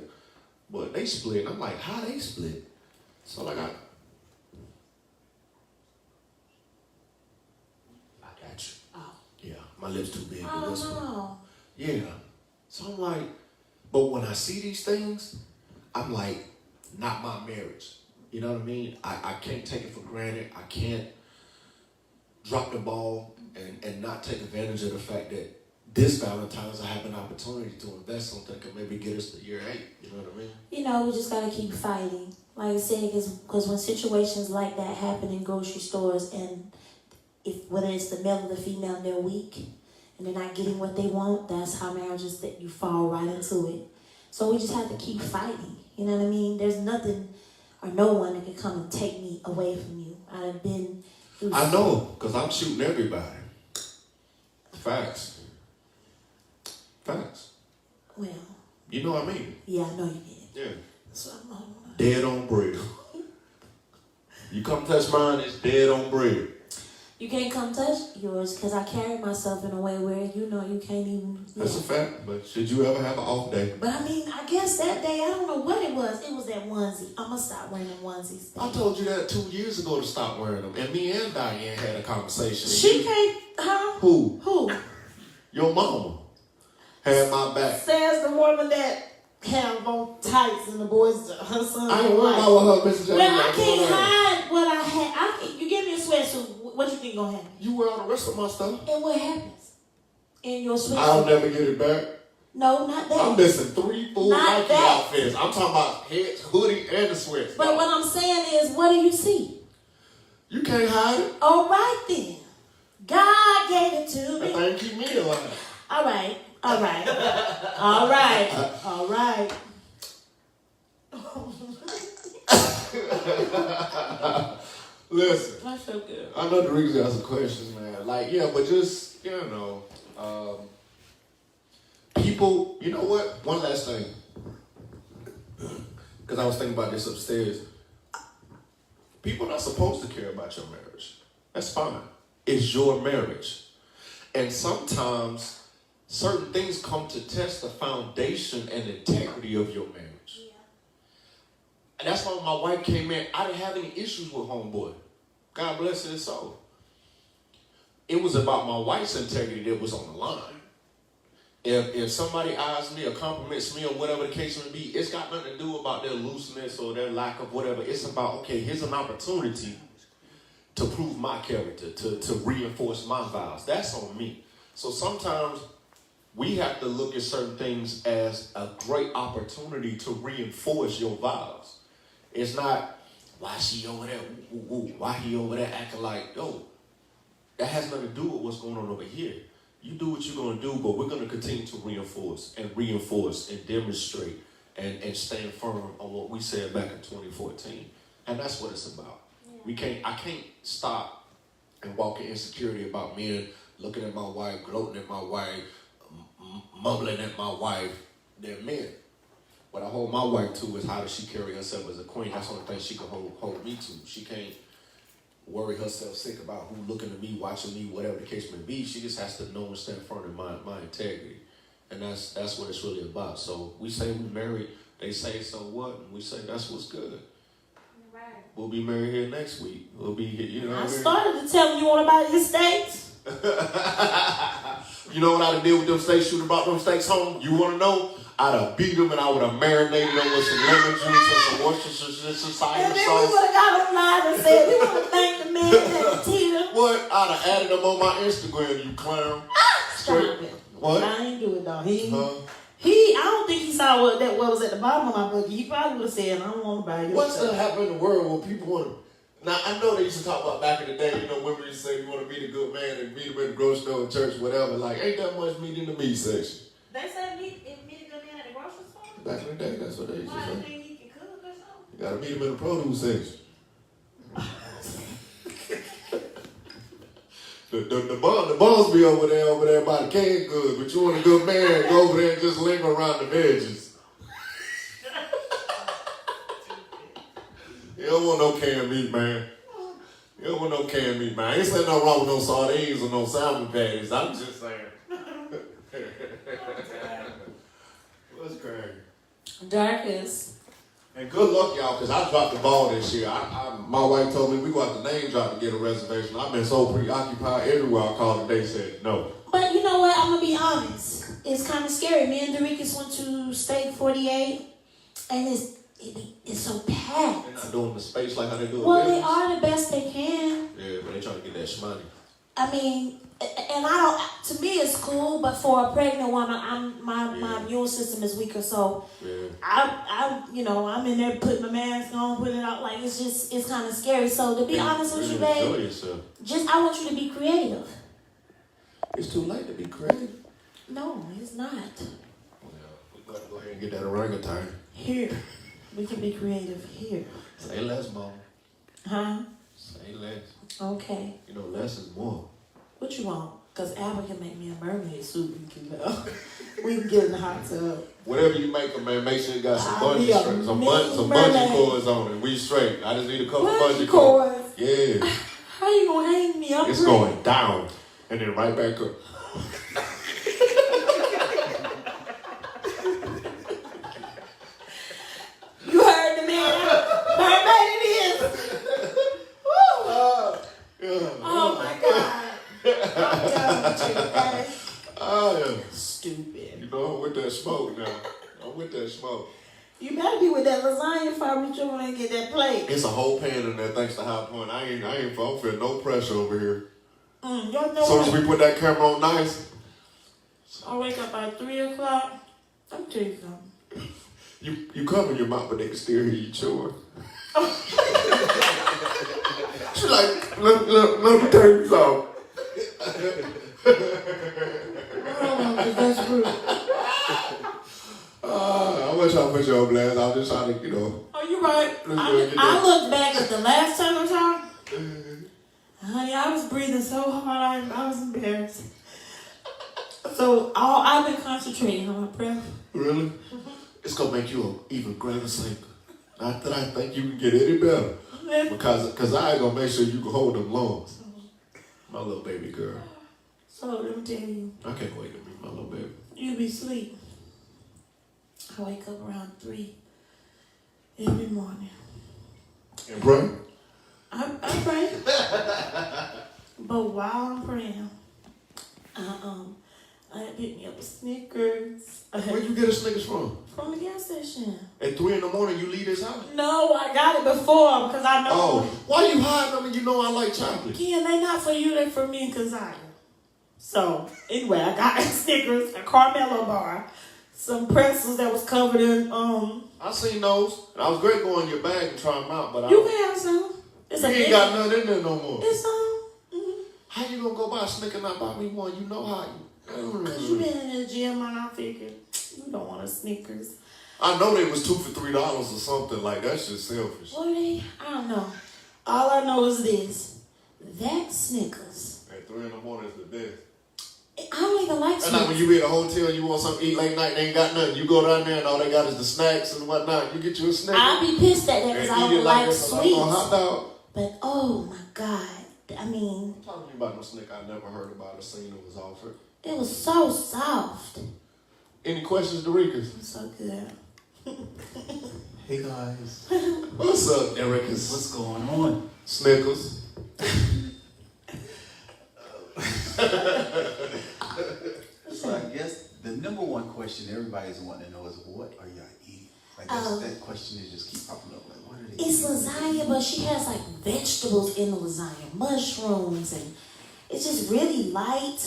But they split. And I'm like, how they split? So like I got you. Oh. Yeah, my lips too big. Oh, no. Yeah. So I'm like, but when I see these things, I'm like, not my marriage. You know what I mean? I can't take it for granted. I can't drop the ball and not take advantage of the fact that this Valentine's I have an opportunity to invest something that can maybe get us to year 8. You know what I mean? You know, we just got to keep fighting. Like I said, because when situations like that happen in grocery stores and whether it's the male or the female, they're weak and they're not getting what they want, that's how marriages that you fall right into it. So we just have to keep fighting. You know what I mean? There's nothing or no one that can come and take me away from you. I've been through I know, because I'm shooting everybody. Facts. Well. You know what I mean? Yeah, I know you did. Yeah. That's what I'm on. Dead on bread. You come touch mine, it's dead on bread. You can't come touch yours because I carry myself in a way where you know you can't even. That's a fact, but should you ever have an off day? But I mean, I guess that day, I don't know what it was. It was that onesie. I'm going to stop wearing them onesies. I told you that 2 years ago to stop wearing them. And me and Diane had a conversation. She can't, huh? Who? Who? Your mama had my back. Says the woman that have on tights and the boys, her son. I ain't worried about what her Mr. J. Well, I can't hide what I had. You give me a sweatsuit. What you think gonna happen? You wear all the rest of my stuff. And what happens in your sweatsuit? I'll never get it back. No, not that. I'm missing 3 full Not Nike that. outfits. I'm talking about head, hoodie, and the sweats. But what I'm saying is, what do you see? You can't hide it. All right then. God gave it to me. That thing keep me alive. All right. All right. All right. All right. Listen. That's so good. I know the reason you ask some questions, man. Like, yeah, but just, you know, people, you know what? One last thing. Because I was thinking about this upstairs. People are not supposed to care about your marriage. That's fine. It's your marriage. And sometimes certain things come to test the foundation and integrity of your marriage. Yeah. And that's why when my wife came in, I didn't have any issues with homeboy. God bless his soul. It was about my wife's integrity that was on the line. If somebody eyes me or compliments me or whatever the case may be, it's got nothing to do about their looseness or their lack of whatever. It's about, okay, here's an opportunity to prove my character, to reinforce my vows. That's on me. So sometimes we have to look at certain things as a great opportunity to reinforce your vows. It's not, why she over there, why he over there acting like, yo, that has nothing to do with what's going on over here. You do what you're going to do, but we're going to continue to reinforce and demonstrate and stand firm on what we said back in 2014. And that's what it's about. Yeah. I can't stop and walk in insecurity about men looking at my wife, gloating at my wife, mumbling at my wife. They're men. What I hold my wife to is how does she carry herself as a queen. That's the only thing she can hold me to. She can't worry herself sick about who looking at me, watching me, whatever the case may be. She just has to know and stand firm in my integrity. And that's what it's really about. So we say we married, they say so what? And we say that's what's good. Right. We'll be married here next week. We'll be here, you know. I started to tell you want to buy these steaks. You know what I did with them steaks, shooting about them steaks home? You want to know? I'd have beat them and I would have marinated them with some lemon juice and some Worcestershire sauce. And then we would have got online and said, we want to thank the man and Tita. What? I'd have added them on my Instagram, you clown. Stop it. What? I ain't do it, though. I don't think he saw what was at the bottom of my book. He probably would have said, I don't want to buy your What's stuff. going to happen in the world when people want to... Now, I know they used to talk about back in the day, you know, women used to say you want to meet a good man and meet him in the grocery store and church, whatever. Like, ain't that much meat in the meat section. They say meet a good man at the grocery store? Back in the day, that's what they used to say. Why, do he can cook or something? You got to meet him in the produce section. The bones be over there by the canned goods, but you want a good man, go over there and just linger around the veggies. You don't want no canned meat, man. You don't want no canned meat, man. I ain't saying nothing wrong with no sardines or no salmon patties. I'm just saying. What's crazy? Darkest. And good luck, y'all, because I dropped the ball this year. My wife told me we got the name drop to get a reservation. I've been so preoccupied everywhere I called and they said no. But you know what? I'm going to be honest. It's kind of scary. Me and Dorikas went to State 48, and it's so packed. They're not doing the space like how they do it. Well, they are the best they can. Yeah, but they trying to get that shmoney. I mean, and to me it's cool, but for a pregnant woman, my immune system is weaker, so I'm in there putting my mask on, putting it out, like it's kind of scary. So to be honest with you, babe, I want you to be creative. It's too late to be creative. No, it's not. Well, we got to go ahead and get that orangutan. Here, we can be creative here. Say less, mama. Huh? Say less. Okay. You know, less is more. What you want? Because Albert can make me a mermaid suit. We can get in the hot tub. Whatever you make them, man, make sure you got some bungee cords on it. We straight. I just need a couple bungee cords. Yeah. How you going to hang me up? It's going down and then right back up. You heard the man. Mermaid it is. Oh my God. I'm done. Oh, Stupid. you know, I'm with that smoke now. I'm with that smoke. You better be with that lasagna if I reach over and get that plate. It's a whole pan in there thanks to High Point. I don't feel no pressure over here. Y'all know So as we put that camera on nice. I wake up at 3 o'clock. I'm tell you something. You cover your mouth, but they can still hear you chewing. She's like, let me tell you something. That's rude. I wish I put you on blast. I was just trying to, you know. Oh, you're right. I look back at the last time I talked. Honey, I was breathing so hard, I was embarrassed. So I've been concentrating on my breath. Really? It's going to make you an even greater singer. Not that I think you can get any better. Because I ain't going to make sure you can hold them lungs. My little baby girl. So let me tell you. I can't wait to meet my little baby. You be asleep. I wake up around 3 every morning. And pray? I pray. But while I'm praying, I pick me up a Snickers. Where you get a Snickers from? From the gas station. At 3 in the morning you leave this house? No, I got it before because I know. Oh, why you hiding them and you know I like chocolate? Ken, they not for you, they for me and Keziah. So, anyway, I got a Snickers, a Carmelo bar, some pretzels that was covered in, I seen those, and I was great going in your bag and try them out, but you can have some. You ain't got nothing in there no more. It's some. How you gonna go buy a Snicker and not buy me one? You know how you. Because you been in the gym and I figured you don't want a Snickers. I know they was 2 for $3 or something. Like, that's just selfish. What are they? I don't know. All I know is this. That Snickers. At 3 in the morning is the best. I don't even like That's Snickers. like when you be at a hotel and you want something to eat late night, they ain't got nothing. You go down there and all they got is the snacks and whatnot. You get you a Snicker. I'd be pissed at that because I don't like sweets. Hot dog. But oh my God. I mean. I'm talking to you about no Snicker I never heard about or seen it was offered. It was so soft. Any questions, Dorikas? It's so good. Hey guys. What's up, Ericus? What's going on? Snickers. So I guess the number one question everybody's wanting to know is, what are y'all eating? Like that question is just keep popping up. Like, what are they It's eating? lasagna, but she has like vegetables in the lasagna, mushrooms, and it's just really light.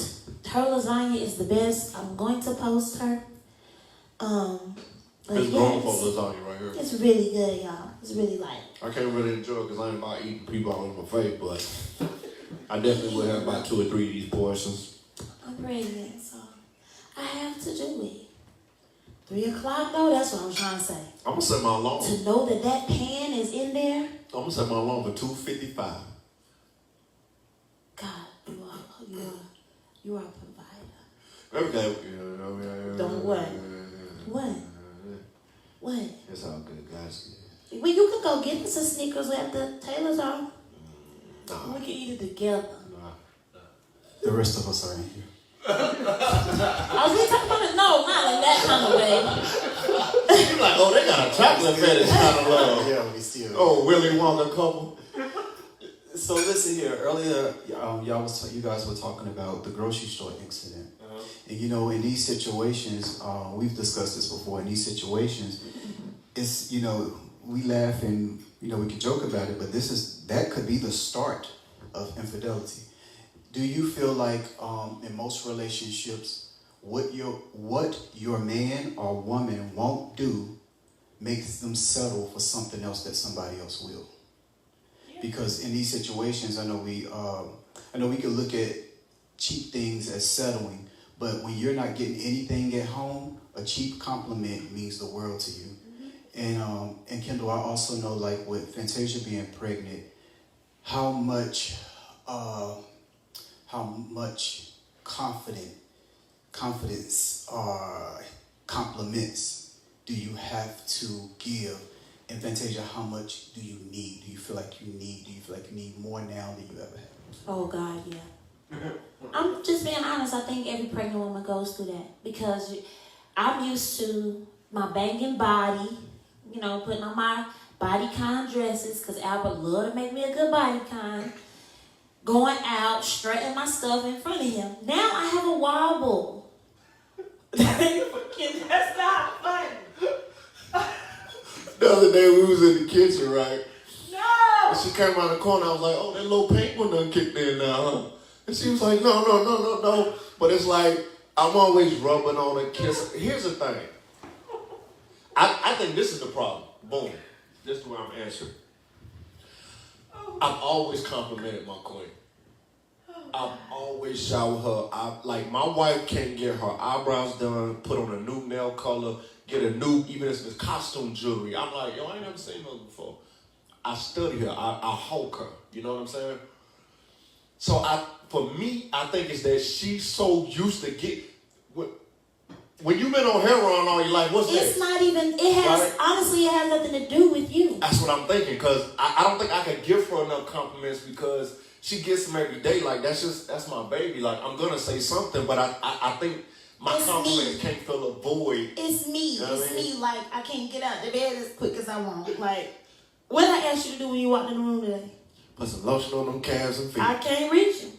Her lasagna is the best. I'm going to post her. But It's grown for lasagna right here. it's really good, y'all. It's really light. I can't really enjoy it because I ain't about eating people all over my face, but I definitely will have about 2 or 3 of these portions. I'm pregnant, so I have to do it. 3 o'clock though, that's what I was trying to say. I'm going to set my alarm. To know that that pan is in there. I'm going to set my alarm for 2:55. God, you are a provider. Okay. Don't what? What? What? It's all good, guys. Well, you can go get us a Snickers after Taylor's off. Nah. We can eat it together. Nah. The rest of us are in here. I was really talking about it. No, not in that kind of way. You're like, oh, they got a chocolate fetish kind of love. Yeah, we still. Oh, Willy Wonka couple. So listen here. Earlier, you guys were talking about the grocery store incident. And you know, in these situations, we've discussed this before. In these situations, it's, you know, we laugh and, you know, we can joke about it, but that could be the start of infidelity. Do you feel like in most relationships, what your man or woman won't do makes them settle for something else that somebody else will? Because in these situations, I know we can look at cheap things as settling, but when you're not getting anything at home, a cheap compliment means the world to you. And Kendall, I also know, like with Fantasia being pregnant, how much confidence or compliments do you have to give? And Fantasia, how much do you need? Do you feel like you need more now than you ever have? Oh, God, yeah. I'm just being honest. I think every pregnant woman goes through that because I'm used to my banging body, you know, putting on my bodycon dresses because Albert loved to make me a good bodycon. Going out, strutting my stuff in front of him. Now I have a wobble. That's not fun. The other day we was in the kitchen, right? No. And she came around the corner. I was like, oh, that little pink one done kicked in now, huh? And she was like, no. But it's like, I'm always rubbing on her, kissing. Here's the thing. I think this is the problem. Boom. This is the way I'm answering. I've always complimented my queen. I've always showered her. Like, my wife can't get her eyebrows done, put on a new nail color, get a new, even if it's costume jewelry. I'm like, yo, I ain't never seen her before. I study her. I hulk her. You know what I'm saying? So for me, I think it's that she's so used to when you've been on heroin all your life, what's that? It's not even, honestly, it has nothing to do with you. That's what I'm thinking, because I don't think I could give her enough compliments because she gets them every day. Like, that's my baby. Like, I'm going to say something, but I think my compliments can't fill a void. It's me. You know it's me. Like, I can't get out of the bed as quick as I want. Like, what did I ask you to do when you walked in the room today? Put some lotion on them calves and feet. I can't reach you.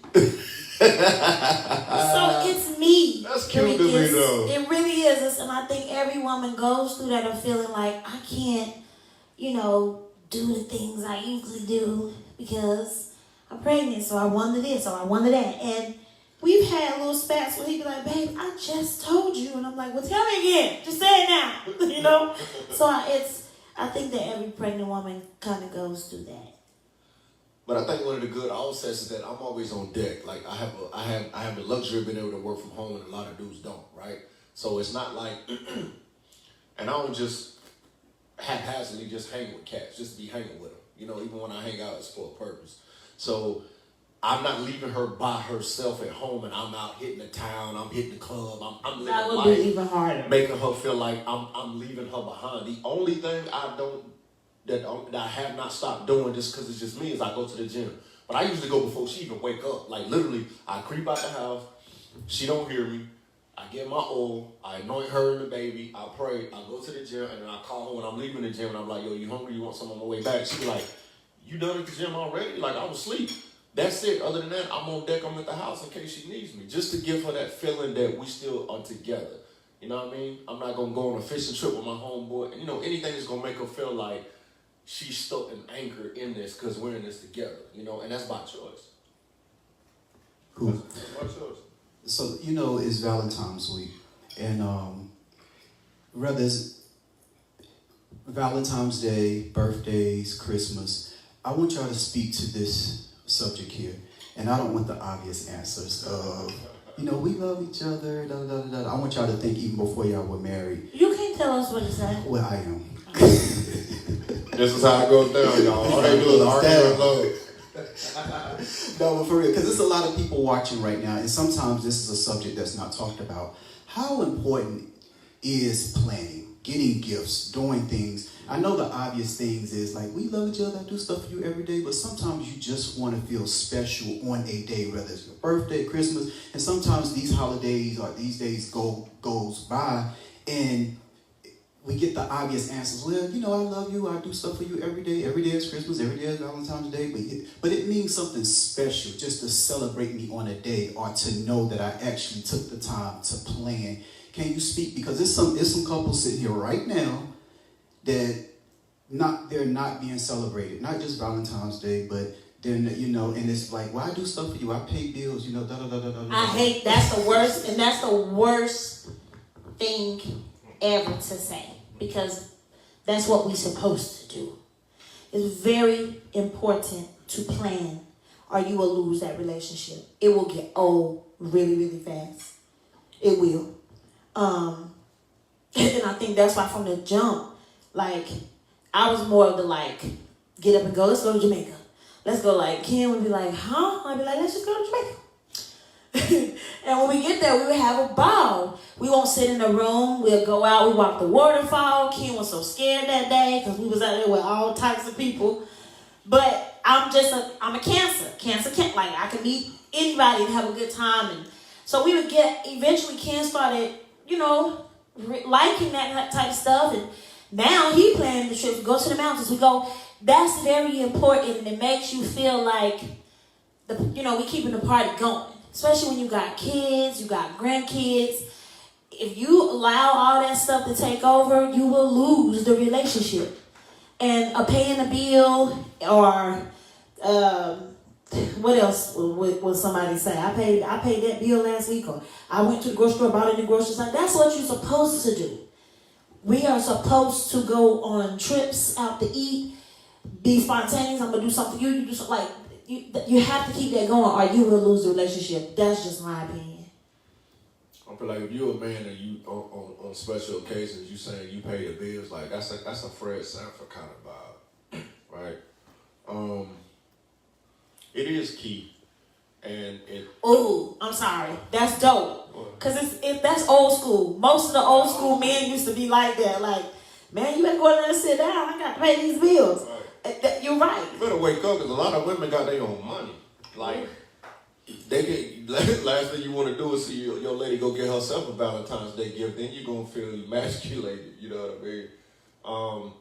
So it's me. That's cute to me, though. It really is. And I think every woman goes through that of feeling like, I can't, do the things I usually do because I'm pregnant, so I wanted this, or I wanted that. And we've had little spats where he'd be like, babe, I just told you. And I'm like, well, tell me again. Just say it now. So I think that every pregnant woman kind of goes through that. But I think one of the good offsets is that I'm always on deck. Like, I have the luxury of being able to work from home, and a lot of dudes don't, right? So it's not like, and I don't just haphazardly just hang with cats, just be hanging with them. Even when I hang out, it's for a purpose. So I'm not leaving her by herself at home, and I'm out hitting the town, I'm hitting the club, I'm living that would life, be even harder, making her feel like I'm leaving her behind. The only thing that I have not stopped doing just because it's just me is I go to the gym. But I usually go before she even wake up. Like, literally, I creep out the house. She don't hear me. I get my oil. I anoint her and the baby. I pray. I go to the gym, and then I call her when I'm leaving the gym, and I'm like, yo, you hungry? You want something on my way back? She be like, you done at the gym already? Like, I was asleep. That's it. Other than that, I'm on deck. I'm at the house in case she needs me. Just to give her that feeling that we still are together. You know what I mean? I'm not going to go on a fishing trip with my homeboy. And, anything that's going to make her feel like she's stuck and anchored in this because we're in this together, and that's by choice. Cool. That's by choice. So, it's Valentine's week. And whether it's Valentine's Day, birthdays, Christmas, I want y'all to speak to this subject here. And I don't want the obvious answers of, we love each other, da da da da. I want y'all to think even before y'all were married. You can't tell us what to say. Well, I am. This is how it goes down, y'all. All they do is argue and love. No, but for real, because there's a lot of people watching right now, and sometimes this is a subject that's not talked about. How important is planning, getting gifts, doing things? I know the obvious things is like, we love each other, I do stuff for you every day, but sometimes you just want to feel special on a day, whether it's your birthday, Christmas, and sometimes these holidays or these days goes by, and we get the obvious answers. Well, I love you. I do stuff for you every day. Every day is Christmas. Every day is Valentine's Day. But it means something special just to celebrate me on a day or to know that I actually took the time to plan. Can you speak? Because there's some couples sitting here right now that they're not being celebrated. Not just Valentine's Day, but then and it's like, well, I do stuff for you. I pay bills. Da da da da da. I hate that's the worst, and that's the worst thing ever to say. Because that's what we're supposed to do. It's very important to plan, or you will lose that relationship. It will get old really, really fast. It will. And I think that's why from the jump, like, I was more of the, get up and go, let's go to Jamaica. Let's go, Kim would be like, huh? I'd be like, let's just go to Jamaica. And when we get there, we would have a ball. We won't sit in the room. We'll go out. We walk the waterfall. Kim was so scared that day because we was out there with all types of people. But I'm a Cancer. Cancer can't, I can meet anybody and have a good time. And so we would eventually Ken started, liking that type of stuff. And now he planning the trip to go to the mountains. We go, that's very important. And it makes you feel like we keeping the party going. Especially when you got kids, you got grandkids. If you allow all that stuff to take over, you will lose the relationship. And paying a bill or what else would somebody say? I paid that bill last week, or I went to the grocery store, bought it in the grocery store. That's what you're supposed to do. We are supposed to go on trips out to eat, be spontaneous. I'm gonna do something. You do something like you have to keep that going, or you will lose the relationship. That's just my opinion. I feel like if you're a man and you on special occasions, you saying you pay the bills, like that's a Fred Sanford kind of vibe, right? It is key, and Oh, I'm sorry. That's dope. Cause that's old school. Most of the old school men used to be like that. Like, man, you better go there and sit down. I got to pay these bills. Right. You're right. You better wake up, because a lot of women got their own money. Like, they get last thing you want to do is see your lady go get herself a Valentine's Day gift. Then you're gonna feel emasculated. You know what I mean?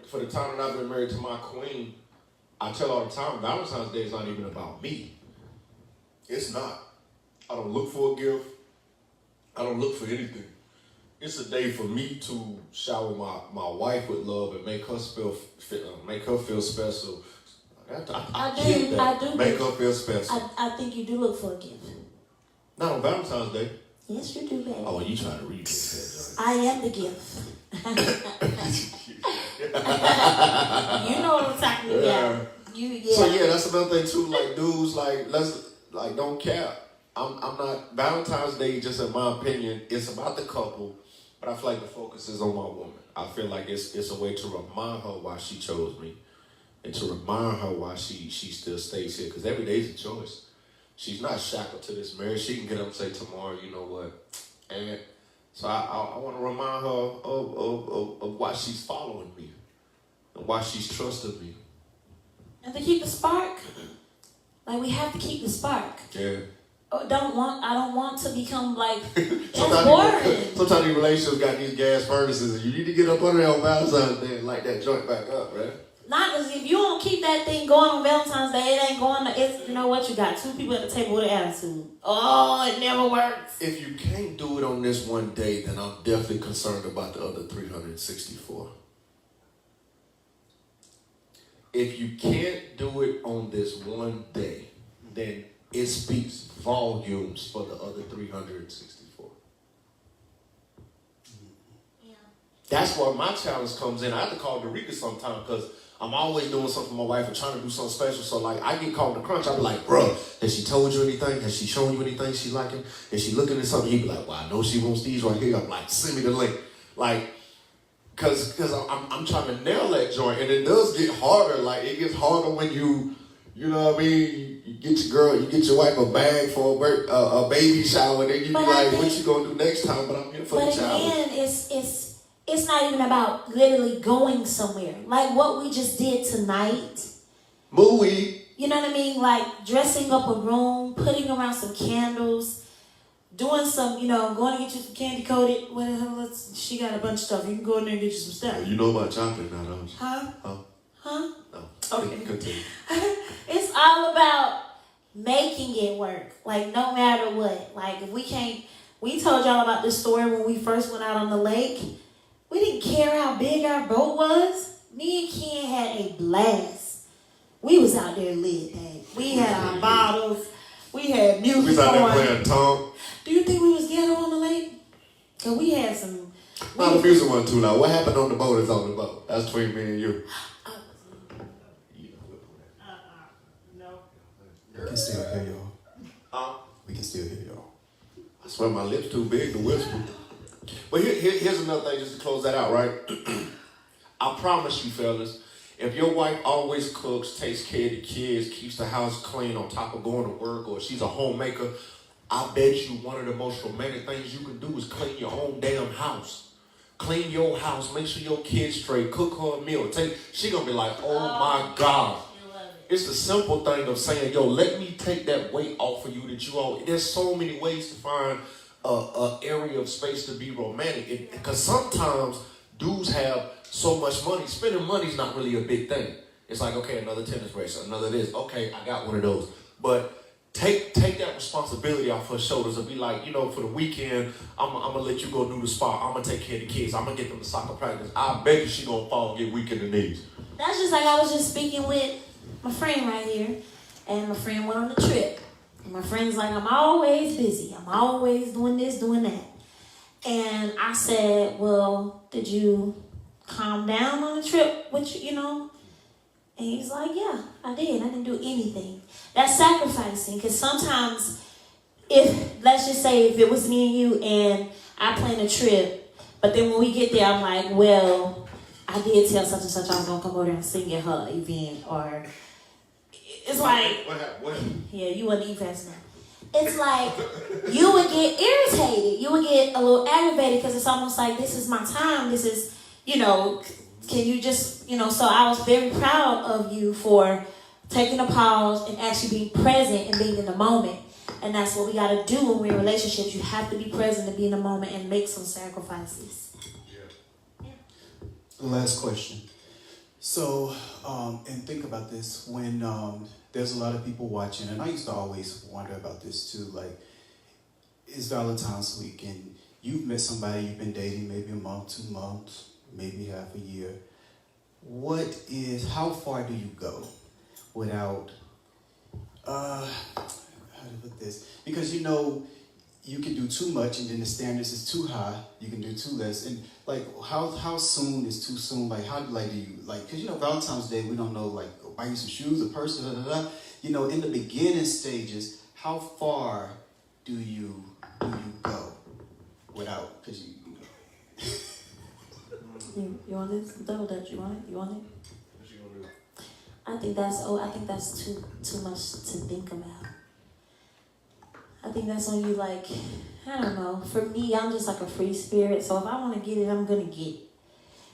For the time that I've been married to my queen, I tell all the time, Valentine's Day is not even about me. It's not. I don't look for a gift. I don't look for anything. It's a day for me to shower my wife with love and make her feel special. I do make her feel special. I think you do look for a gift. Not on Valentine's Day. Yes, you do, baby. Oh, you trying to read this? I am the gift. You know what I'm talking about. Yeah. So yeah, that's another thing too. Like dudes, let's don't cap. I'm not Valentine's Day. Just in my opinion, it's about the couple, but I feel like the focus is on my woman. I feel like it's a way to remind her why she chose me, and to remind her why she still stays here. Because every day is a choice. She's not shackled to this marriage. She can get up and say tomorrow, you know what, and so I want to remind her of why she's following me, and why she's trusting me. And to keep the spark, like we have to keep the spark. Yeah. I don't want to become like that's boring. Sometimes these relationships got these gas furnaces, and you need to get up under there on Valentine's Day and light that joint back up, right? Not because if you don't keep that thing going on Valentine's Day, it ain't going. It's you know what, you got two people at the table with an attitude. Oh, it never works. If you can't do it on this one day, then I'm definitely concerned about the other 364. If you can't do it on this one day, then it speaks volumes for the other 364. Yeah. That's where my challenge comes in. I have to call Derica sometimes because I'm always doing something for my wife and trying to do something special. So like I get caught in the crunch. I be like, bro, has she told you anything? Has she shown you anything she liking? Is she looking at something? He'd be like, well, I know she wants these right here. I'm like, send me the link. Like, Cause I'm trying to nail that joint, and it does get harder. Like it gets harder when you know what I mean. You get your wife a bag for a baby shower, and then you be like, what you gonna do next time? But I'm here for the child. But again, it's not even about literally going somewhere. Like what we just did tonight. Movie. You know what I mean? Like dressing up a room, putting around some candles. Doing some, going to get you some candy coated. She got a bunch of stuff. You can go in there and get you some stuff. You know about chocolate now, don't you? Huh? No. Okay. Continue. It's all about making it work. Like, no matter what. Like, if we told y'all about this story when we first went out on the lake. We didn't care how big our boat was. Me and Ken had a blast. We was out there lit, babe. We had our bottles. We had music we was out there playing Tom. Do you think we was ghetto on the lake? Cause we had some. No, the music wasn't too loud. What happened on the boat is on the boat. That's between me and you. No. We can still hear y'all. We can still hear y'all. I swear my lips too big to whisper. But here's another thing just to close that out, right? I promise you, fellas, if your wife always cooks, takes care of the kids, keeps the house clean on top of going to work, or she's a homemaker, I bet you one of the most romantic things you can do is clean your own damn house. Clean your house, make sure your kids straight, cook her a meal. She gonna be like, oh my God. It's the simple thing of saying, yo, let me take that weight off of you that you all. There's so many ways to find an area of space to be romantic. Because sometimes dudes have so much money. Spending money is not really a big thing. It's like, okay, another tennis race, another this. Okay, I got one of those. But take that responsibility off her shoulders and be like, for the weekend, I'm gonna let you go do the spa. I'm gonna take care of the kids. I'm gonna get them to soccer practice. I bet you she gonna fall and get weak in the knees. That's just like I was just speaking with my friend right here, and my friend went on a trip. And my friend's like, I'm always busy. I'm always doing this, doing that. And I said, well, did you calm down on the trip with you, And he's like, yeah, I did. I didn't do anything. That's sacrificing, because sometimes let's just say if it was me and you and I planned a trip, but then when we get there, I'm like, well, I did tell such and such I was going to come over there and sing at her event, or it's like, What happened? Yeah, you wouldn't eat fast enough. It's like you would get irritated. You would get a little aggravated because it's almost like, this is my time. This is, can you just, so I was very proud of you for taking a pause and actually being present and being in the moment. And that's what we got to do when we're in relationships. You have to be present and be in the moment and make some sacrifices. Yeah. Last question. So, and think about this, when there's a lot of people watching, and I used to always wonder about this too, like, it's Valentine's week, and you've met somebody you've been dating maybe a month, 2 months, maybe half a year. How far do you go without, how to put this? Because you can do too much, and then the standards is too high. You can do too less, and like how soon is too soon? Like how do you because Valentine's Day, we don't know, like, buy you some shoes, a purse, da da da. In the beginning stages, how far do you go without? Because You want this? Double Dutch? You want it? What you gonna do? I think that's too much to think about. I think that's when you, like, I don't know. For me, I'm just like a free spirit. So if I want to get it, I'm going to get it.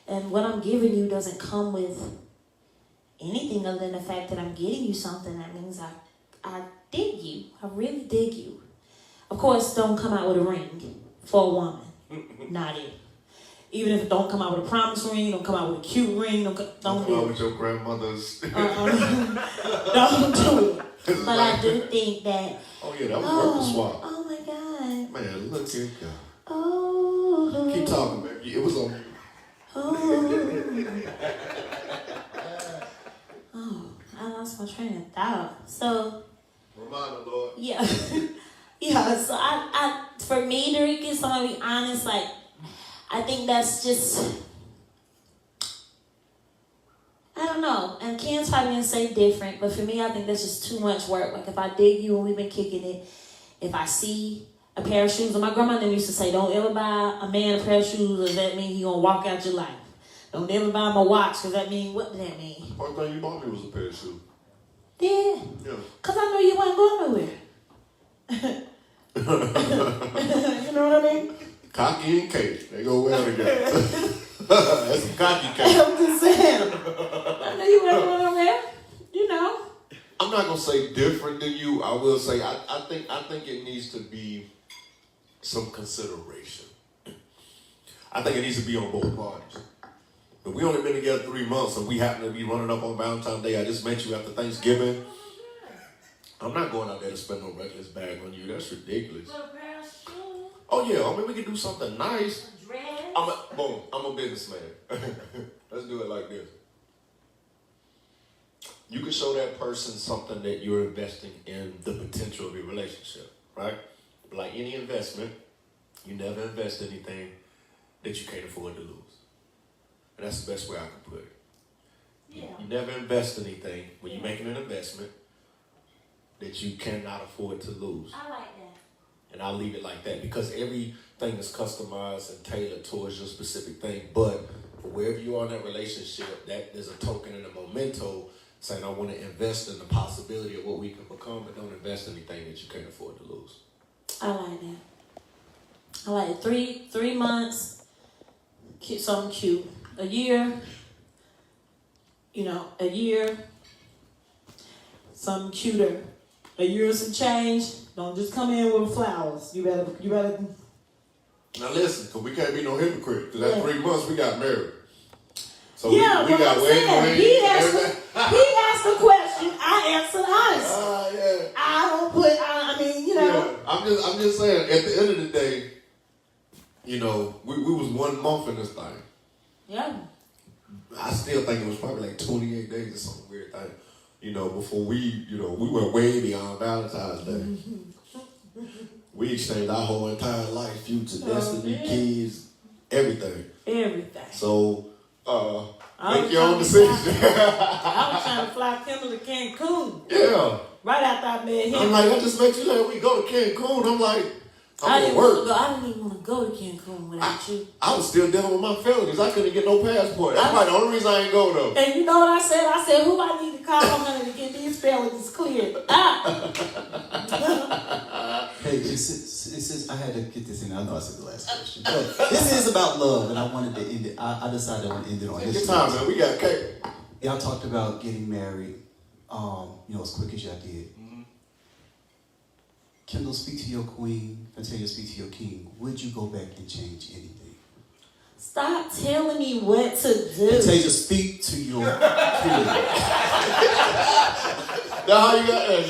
And what I'm giving you doesn't come with anything other than the fact that I'm getting you something. That means I dig you. I really dig you. Of course, don't come out with a ring for a woman. Not it. Even if it don't come out with a promise ring, don't come out with a cute ring, don't come do out it. with your grandmother's. Don't do it. But I do think that. Oh yeah, that was worth the swap. Oh my God. Man, look at God. Oh. Keep talking, man. It was on you. Oh, I lost my train of thought. So. Remind the Lord. Yeah. Yeah. So I for me, Darica, so I'm gonna be honest, like, I think that's just, I don't know. And Ken's probably gonna say different, but for me, I think that's just too much work. Like, if I dig you and we've been kicking it, if I see a pair of shoes, and my grandmother used to say, don't ever buy a man a pair of shoes, or that mean he gonna walk out your life. Don't ever buy him a watch, because that mean, what did that mean? First thing you bought me was a pair of shoes. Yeah. Yeah. Because I knew you wasn't going nowhere. You know what I mean? Cocky and cake, they go well together. That's some cocky cake. I'm just saying. I know you weren't going nowhere. I'm not gonna say different than you. I will say I think it needs to be some consideration. I think it needs to be on both parties. But we only been together 3 months, and we happen to be running up on Valentine's Day. I just met you after Thanksgiving. I'm not going out there to spend no reckless bag on you. That's ridiculous. Oh yeah, I mean, we can do something nice. I'm a businessman. Let's do it like this. You can show that person something that you're investing in the potential of your relationship, right? Like any investment, you never invest anything that you can't afford to lose. And that's the best way I can put it. Yeah. You never invest anything when you're making an investment that you cannot afford to lose. I like that. And I'll leave it like that, because everything is customized and tailored towards your specific thing. But for wherever you are in that relationship, that there's a token and a memento saying, I want to invest in the possibility of what we can become, but don't invest in anything that you can't afford to lose. I like that. I like it. 3 months, something cute. A year, a year, something cuter. A year some change. Don't just come in with flowers. You better. Now listen, because we can't be no hypocrite. Because that 3 months we got married. So yeah, we got wedding rings. He asked a question, I answered honest. Yeah. I don't put, I mean, you know. Yeah. I'm just saying, at the end of the day, you know, we was 1 month in this thing. Yeah. I still think it was probably like 28 days or some weird thing, you know, before we went way beyond Valentine's Day. We exchanged our whole entire life, future, destiny, kids, everything. Everything. So, make your own decision. I was trying to fly Kendall to Cancun. Yeah. Right after I met him. I'm like, I just met you let we go to Cancun. I'm like, I didn't even want to go to Cancun without you. I was still dealing with my felonies. I couldn't get no passport. That's probably the only reason I ain't go though. And you know what I said? I said, who I need to call to get these felonies cleared? Hey, this I had to get this in. I know I said the last question. But this is about love, and I wanted to end it. I decided I want to end it on this. Good time, man. We got cake. Y'all talked about getting married, as quick as y'all did. Mm-hmm. Kendall, speak to your queen. Fantasia, speak to your king. Would you go back and change anything? Stop telling me what to do. Fantasia, speak to your king. Now how you got that?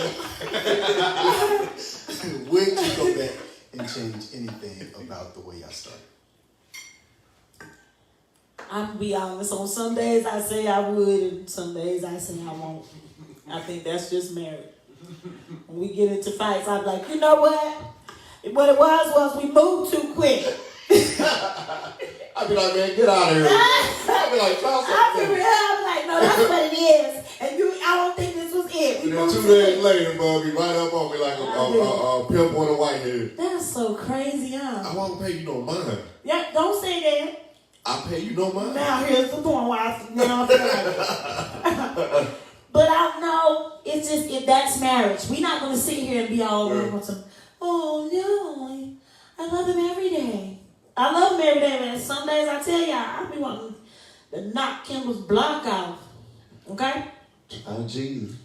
Would you go back and change anything about the way y'all started? I'm going to be honest. On some days I say I would, and some days I say I won't. I think that's just marriage. When we get into fights, I'm like, you know what? What it was we moved too quick. I'd be like, man, get out of here. I'd be like, try something. I'm like, no, that's what it is. And I don't think this was it. And then 2 days later, bro, be right up on me like a pimp on a white head. That's so crazy, huh? I won't pay you no mind. Yeah, don't say that. I pay you no mind. Now here's the point why I feel like it. But I know it's just, that's marriage. We're not going to sit here and be all over some, oh no, I love him every day. I love him every day, man. Some days I tell y'all, I be wanting to knock Kendall's block off. Okay? Oh, geez.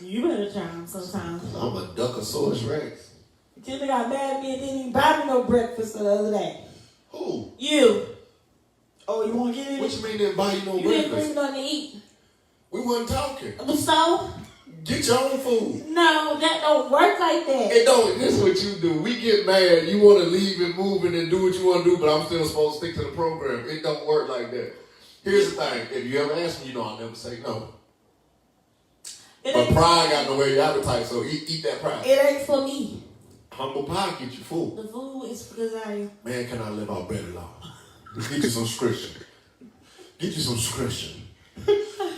You better try him sometimes. I'm a Duckosaurus Rex. Kendall got mad at me and didn't even buy me no breakfast the other day. Who? You. Oh, you want to get in? What you mean didn't buy you no breakfast? You didn't bring nothing to eat. We wasn't talking. So? Get your own food. No, that don't work like that. It don't. This is what you do. We get mad. You want to leave and move and do what you want to do, but I'm still supposed to stick to the program. It don't work like that. Here's the thing. If you ever ask me, I'll never say no. But pride got in the way of your appetite, so eat that pride. It ain't for me. Humble pie get you full. The food is because Man, can I live out bread alone? Get you some scripture. Get you some scripture.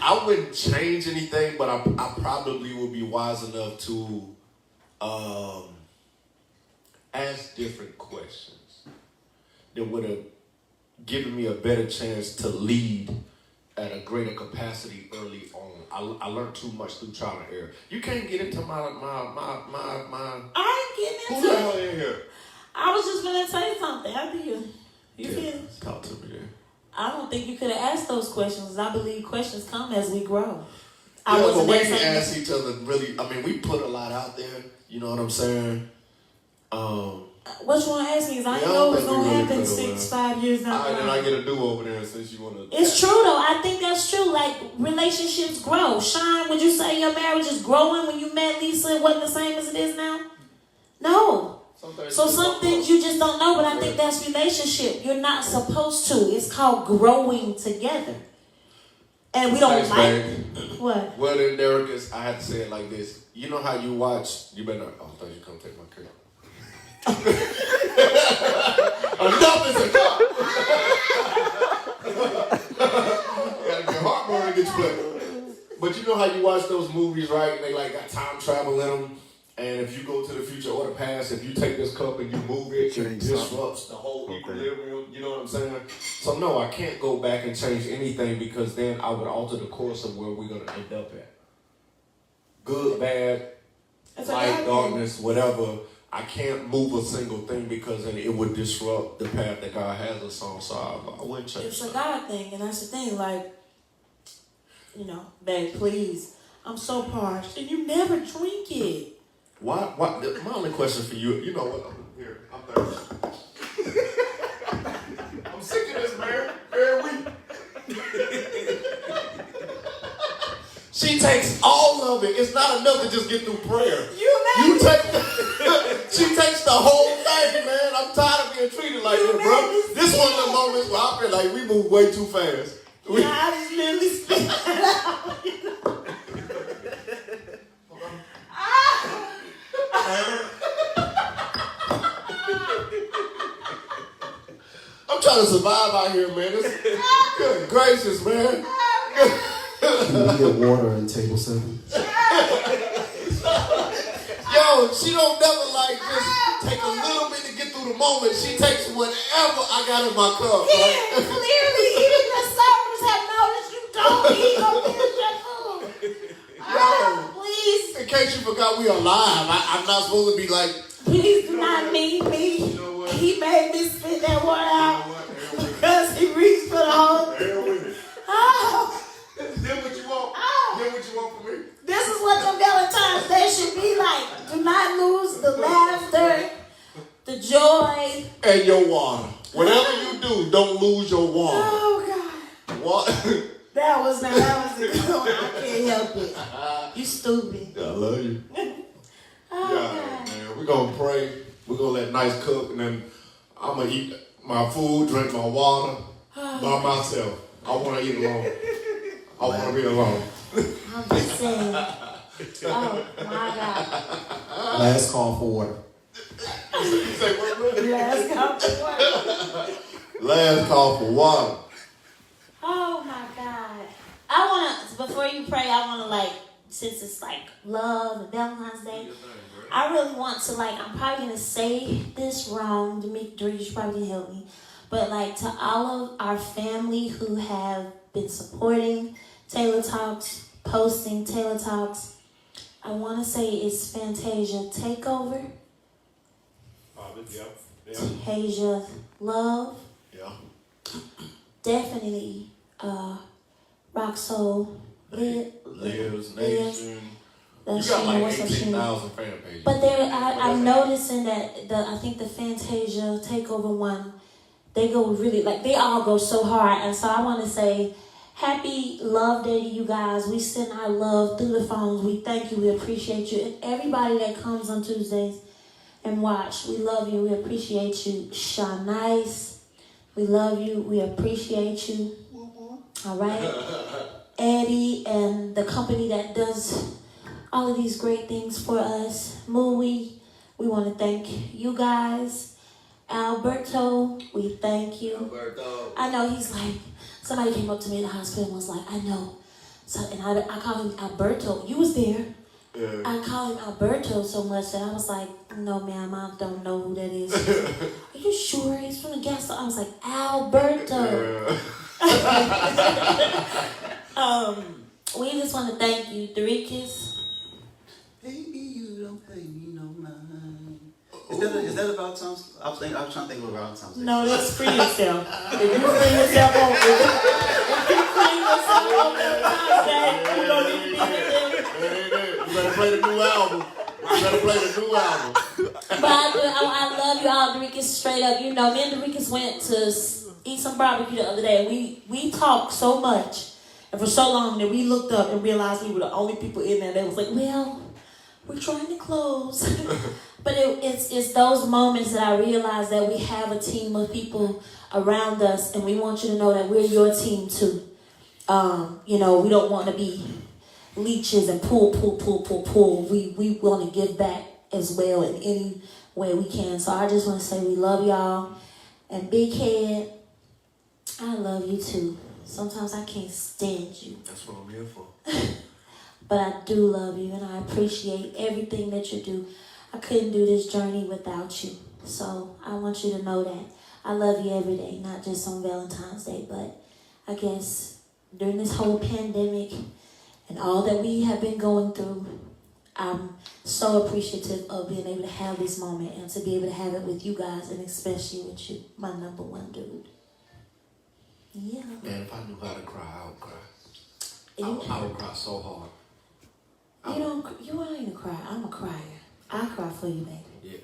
I wouldn't change anything, but I probably would be wise enough to ask different questions that would have given me a better chance to lead at a greater capacity early on. I learned too much through trial and error. You can't get into my. I ain't getting Who into the hell in here? I was just gonna tell you something after you. You feel? Talk to me then. I don't think you could have asked those questions. I believe questions come as we grow. Yeah, but we can ask each other really. I mean, we put a lot out there. You know what I'm saying? What you want to ask me is I know what's going to happen 5 years down the line. And I get a do-over there since you want to... It's true, though. I think that's true. Like, relationships grow. Shine, would you say your marriage is growing when you met Lisa? It wasn't the same as it is now? No. So some things you just don't know, but I think that's relationship. You're not supposed to. It's called growing together. And we don't What? Well, then, Derek, I have to say it like this. You know how you watch... You better not... Oh, I thought you were going to take my cake. Enough is enough. Gotta get heartburn and get you played. But you know how you watch those movies, right? And they like got time travel in them. And if you go to the future or the past, if you take this cup and you move it, it disrupts the whole equilibrium. You know what I'm saying? So no, I can't go back and change anything because then I would alter the course of where we're gonna end up at. Good, bad, light, darkness, whatever. I can't move a single thing because then it would disrupt the path that God has us on. So I wouldn't change. It's a God thing, and that's the thing. Like, babe, please, I'm so parched, and you never drink it. Why? My only question for you, you know what? Here, I'm thirsty. I'm sick of this, man. Every week. She takes all of it. It's not enough to just get through prayer. You take she takes the whole thing, man. I'm tired of being treated like this, bro. This one of the moments where I feel like we move way too fast. I just literally spit it out. I'm trying to survive out here, man. Good gracious, man. Can we get water and table 7? Yo, she don't never like just take a little bit to get through the moment. She takes whatever I got in my cup. Yeah, clearly, even the servers have noticed you don't eat or finish your food. Yo, Please. in case you forgot we are live, I'm not supposed to be like. Please do not need me. You know what? He made me spit that water out because he reached for the whole. Oh. Then what you want? Oh. Then what you want from me? This is what the Valentine's Day should be like. Do not lose the laughter, the joy. And your water. Whatever you do, don't lose your water. Oh, God. Water. That was a good one. I can't help it. You stupid. I love you. Oh, Yeah, God. man. We're going to pray. We're going to let nice cook. And then I'm going to eat my food, drink my water by myself. I want to eat alone. I want to be alone. I'm just saying. Oh, my God. Last call for water. You say what, man? Last call for water. Last call for water. Oh, my God. I want to, before you pray, I want to, like, since it's, like, love and Valentine's Day, I really want to, like, I'm probably going to say this wrong. Demetrius probably can help me. But, like, to all of our family who have been supporting Taylor Talks, posting Taylor Talks, I want to say it's Fantasia Takeover. Fantasia Love. Yeah. Definitely Rock Soul. Lives Nation. You Sheena, got like what's up, Sheena? 18,000 fan pages. But there, I'm noticing that I think the Fantasia Takeover one, they go really, like, they all go so hard. And so I want to say, happy Love Day to you guys. We send our love through the phones. We thank you. We appreciate you. And everybody that comes on Tuesdays and watch, we love you. We appreciate you. Shanice, we love you. We appreciate you. All right? Eddie and the company that does all of these great things for us. Mooey, we want to thank you guys. Alberto, we thank you. Alberto. I know he's like, somebody came up to me in the hospital and was like, I know. So, and I called him Alberto. You was there. Yeah. I called him Alberto so much that I was like, no, ma'am, I don't know who that is. Are you sure? He's from the gas station. I was like, Alberto. Yeah. We just want to thank you, Dorikas. Baby, you don't pay me no mind. Is that about Valentine's? I was trying to think of Valentine's Day. No, that's free yourself. If you free yourself on Valentine's Day, you don't need to be with them. You better play the new album. You better play the new album. But I love you all, Dorikas, straight up. You know, me and Dorikas went to eat some barbecue the other day. We talked so much and for so long that we looked up and realized we were the only people in there that was like, well, we're trying to close. But it's those moments that I realize that we have a team of people around us, and we want you to know that we're your team too. You know, we don't want to be leeches and pull. We want to give back as well in any way we can. So I just want to say we love y'all. And Big Head, I love you too. Sometimes I can't stand you. That's what I'm here for. But I do love you, and I appreciate everything that you do. I couldn't do this journey without you. So I want you to know that. I love you every day, not just on Valentine's Day, but I guess during this whole pandemic and all that we have been going through, I'm so appreciative of being able to have this moment and to be able to have it with you guys, and especially with you, my number one dude. Yeah. Man, if I knew how to cry, I would cry. I would cry so hard. You ain't a cry. I'm a crier. I cry for you, baby. Yeah.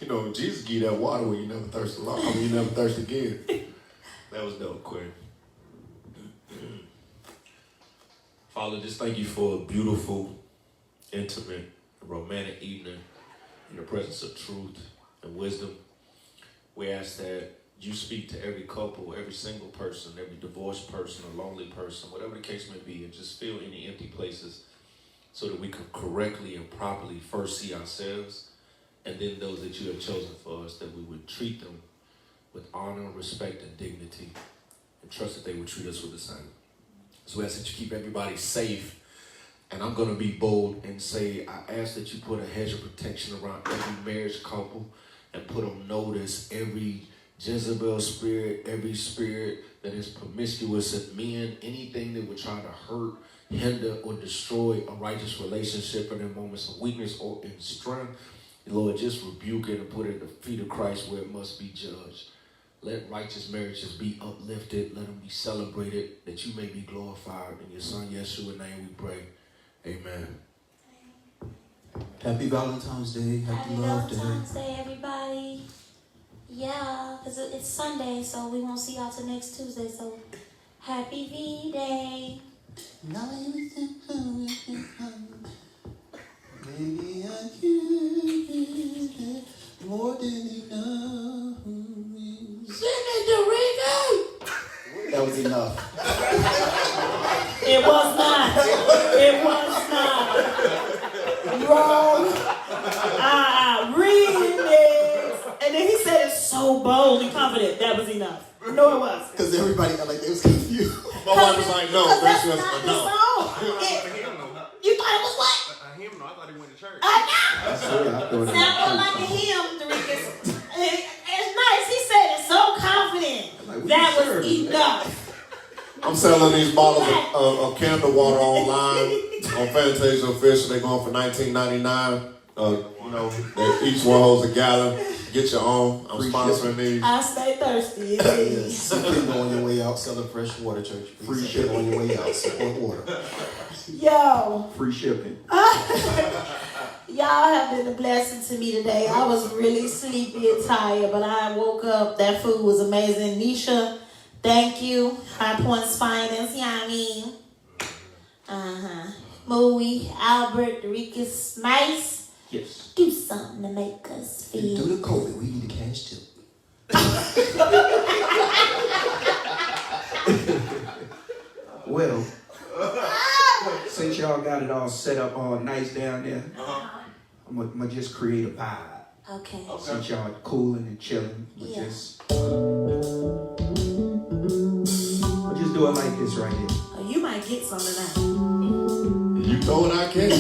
You know, Jesus give you that water when you never thirst alone. I mean, you never thirst again. That was dope, Quinn. Father, just thank you for a beautiful, intimate, romantic evening in the presence of truth and wisdom. We ask that you speak to every couple, every single person, every divorced person, a lonely person, whatever the case may be, and just fill any empty places so that we can correctly and properly first see ourselves and then those that you have chosen for us, that we would treat them with honor, respect, and dignity, and trust that they would treat us with the same. So we ask that you keep everybody safe. And I'm going to be bold and say, I ask that you put a hedge of protection around every marriage couple and put on notice every Jezebel spirit, every spirit that is promiscuous in men, anything that would try to hurt, hinder, or destroy a righteous relationship in their moments of weakness or in strength. Lord, just rebuke it and put it at the feet of Christ where it must be judged. Let righteous marriages be uplifted. Let them be celebrated, that you may be glorified. In your Son, Yeshua's name we pray. Amen. Happy Valentine's Day. Happy Love Day. Valentine's Day, everybody. Yeah, because it's Sunday, so we won't see y'all till next Tuesday. So, happy V-Day. Maybe I can more than enough. Sing it, Dorico! That was enough. It was not. It was not. Wrong. Remix. And then he said it so bold and confident. That was enough. No, it was. Because everybody got like they was confused. My wife was like, no, that's this was not the no. song. You thought it was what? A hymn? No, I thought he went to church. I know. Sound more like a hymn, Dorico. It's nice. He said it so confident. Like, that was enough. I'm selling these bottles of Kendall water online on Fantasia Official. They're going for $19.99. Each one holds a gallon. Get your own. I'm sponsoring these. I stay thirsty. Yes. Kendall on your way out. Sell a fresh water, church. Free shipping on your way out. Support water. Yo. Free shipping. Y'all have been a blessing to me today. I was really sleepy and tired, but I woke up. That food was amazing. Nisha, thank you. High Points Finance, you know what I mean? Moe, Albert, Dorica's nice. Yes. Do something to make us feel. Due to COVID, we need a cash tip. Well, since y'all got it all set up all nice down there, I'm gonna just create a vibe. Okay. Since y'all cooling and chilling, we'll Yeah. just do it like this right here. Oh, you might get some tonight. You know what I can.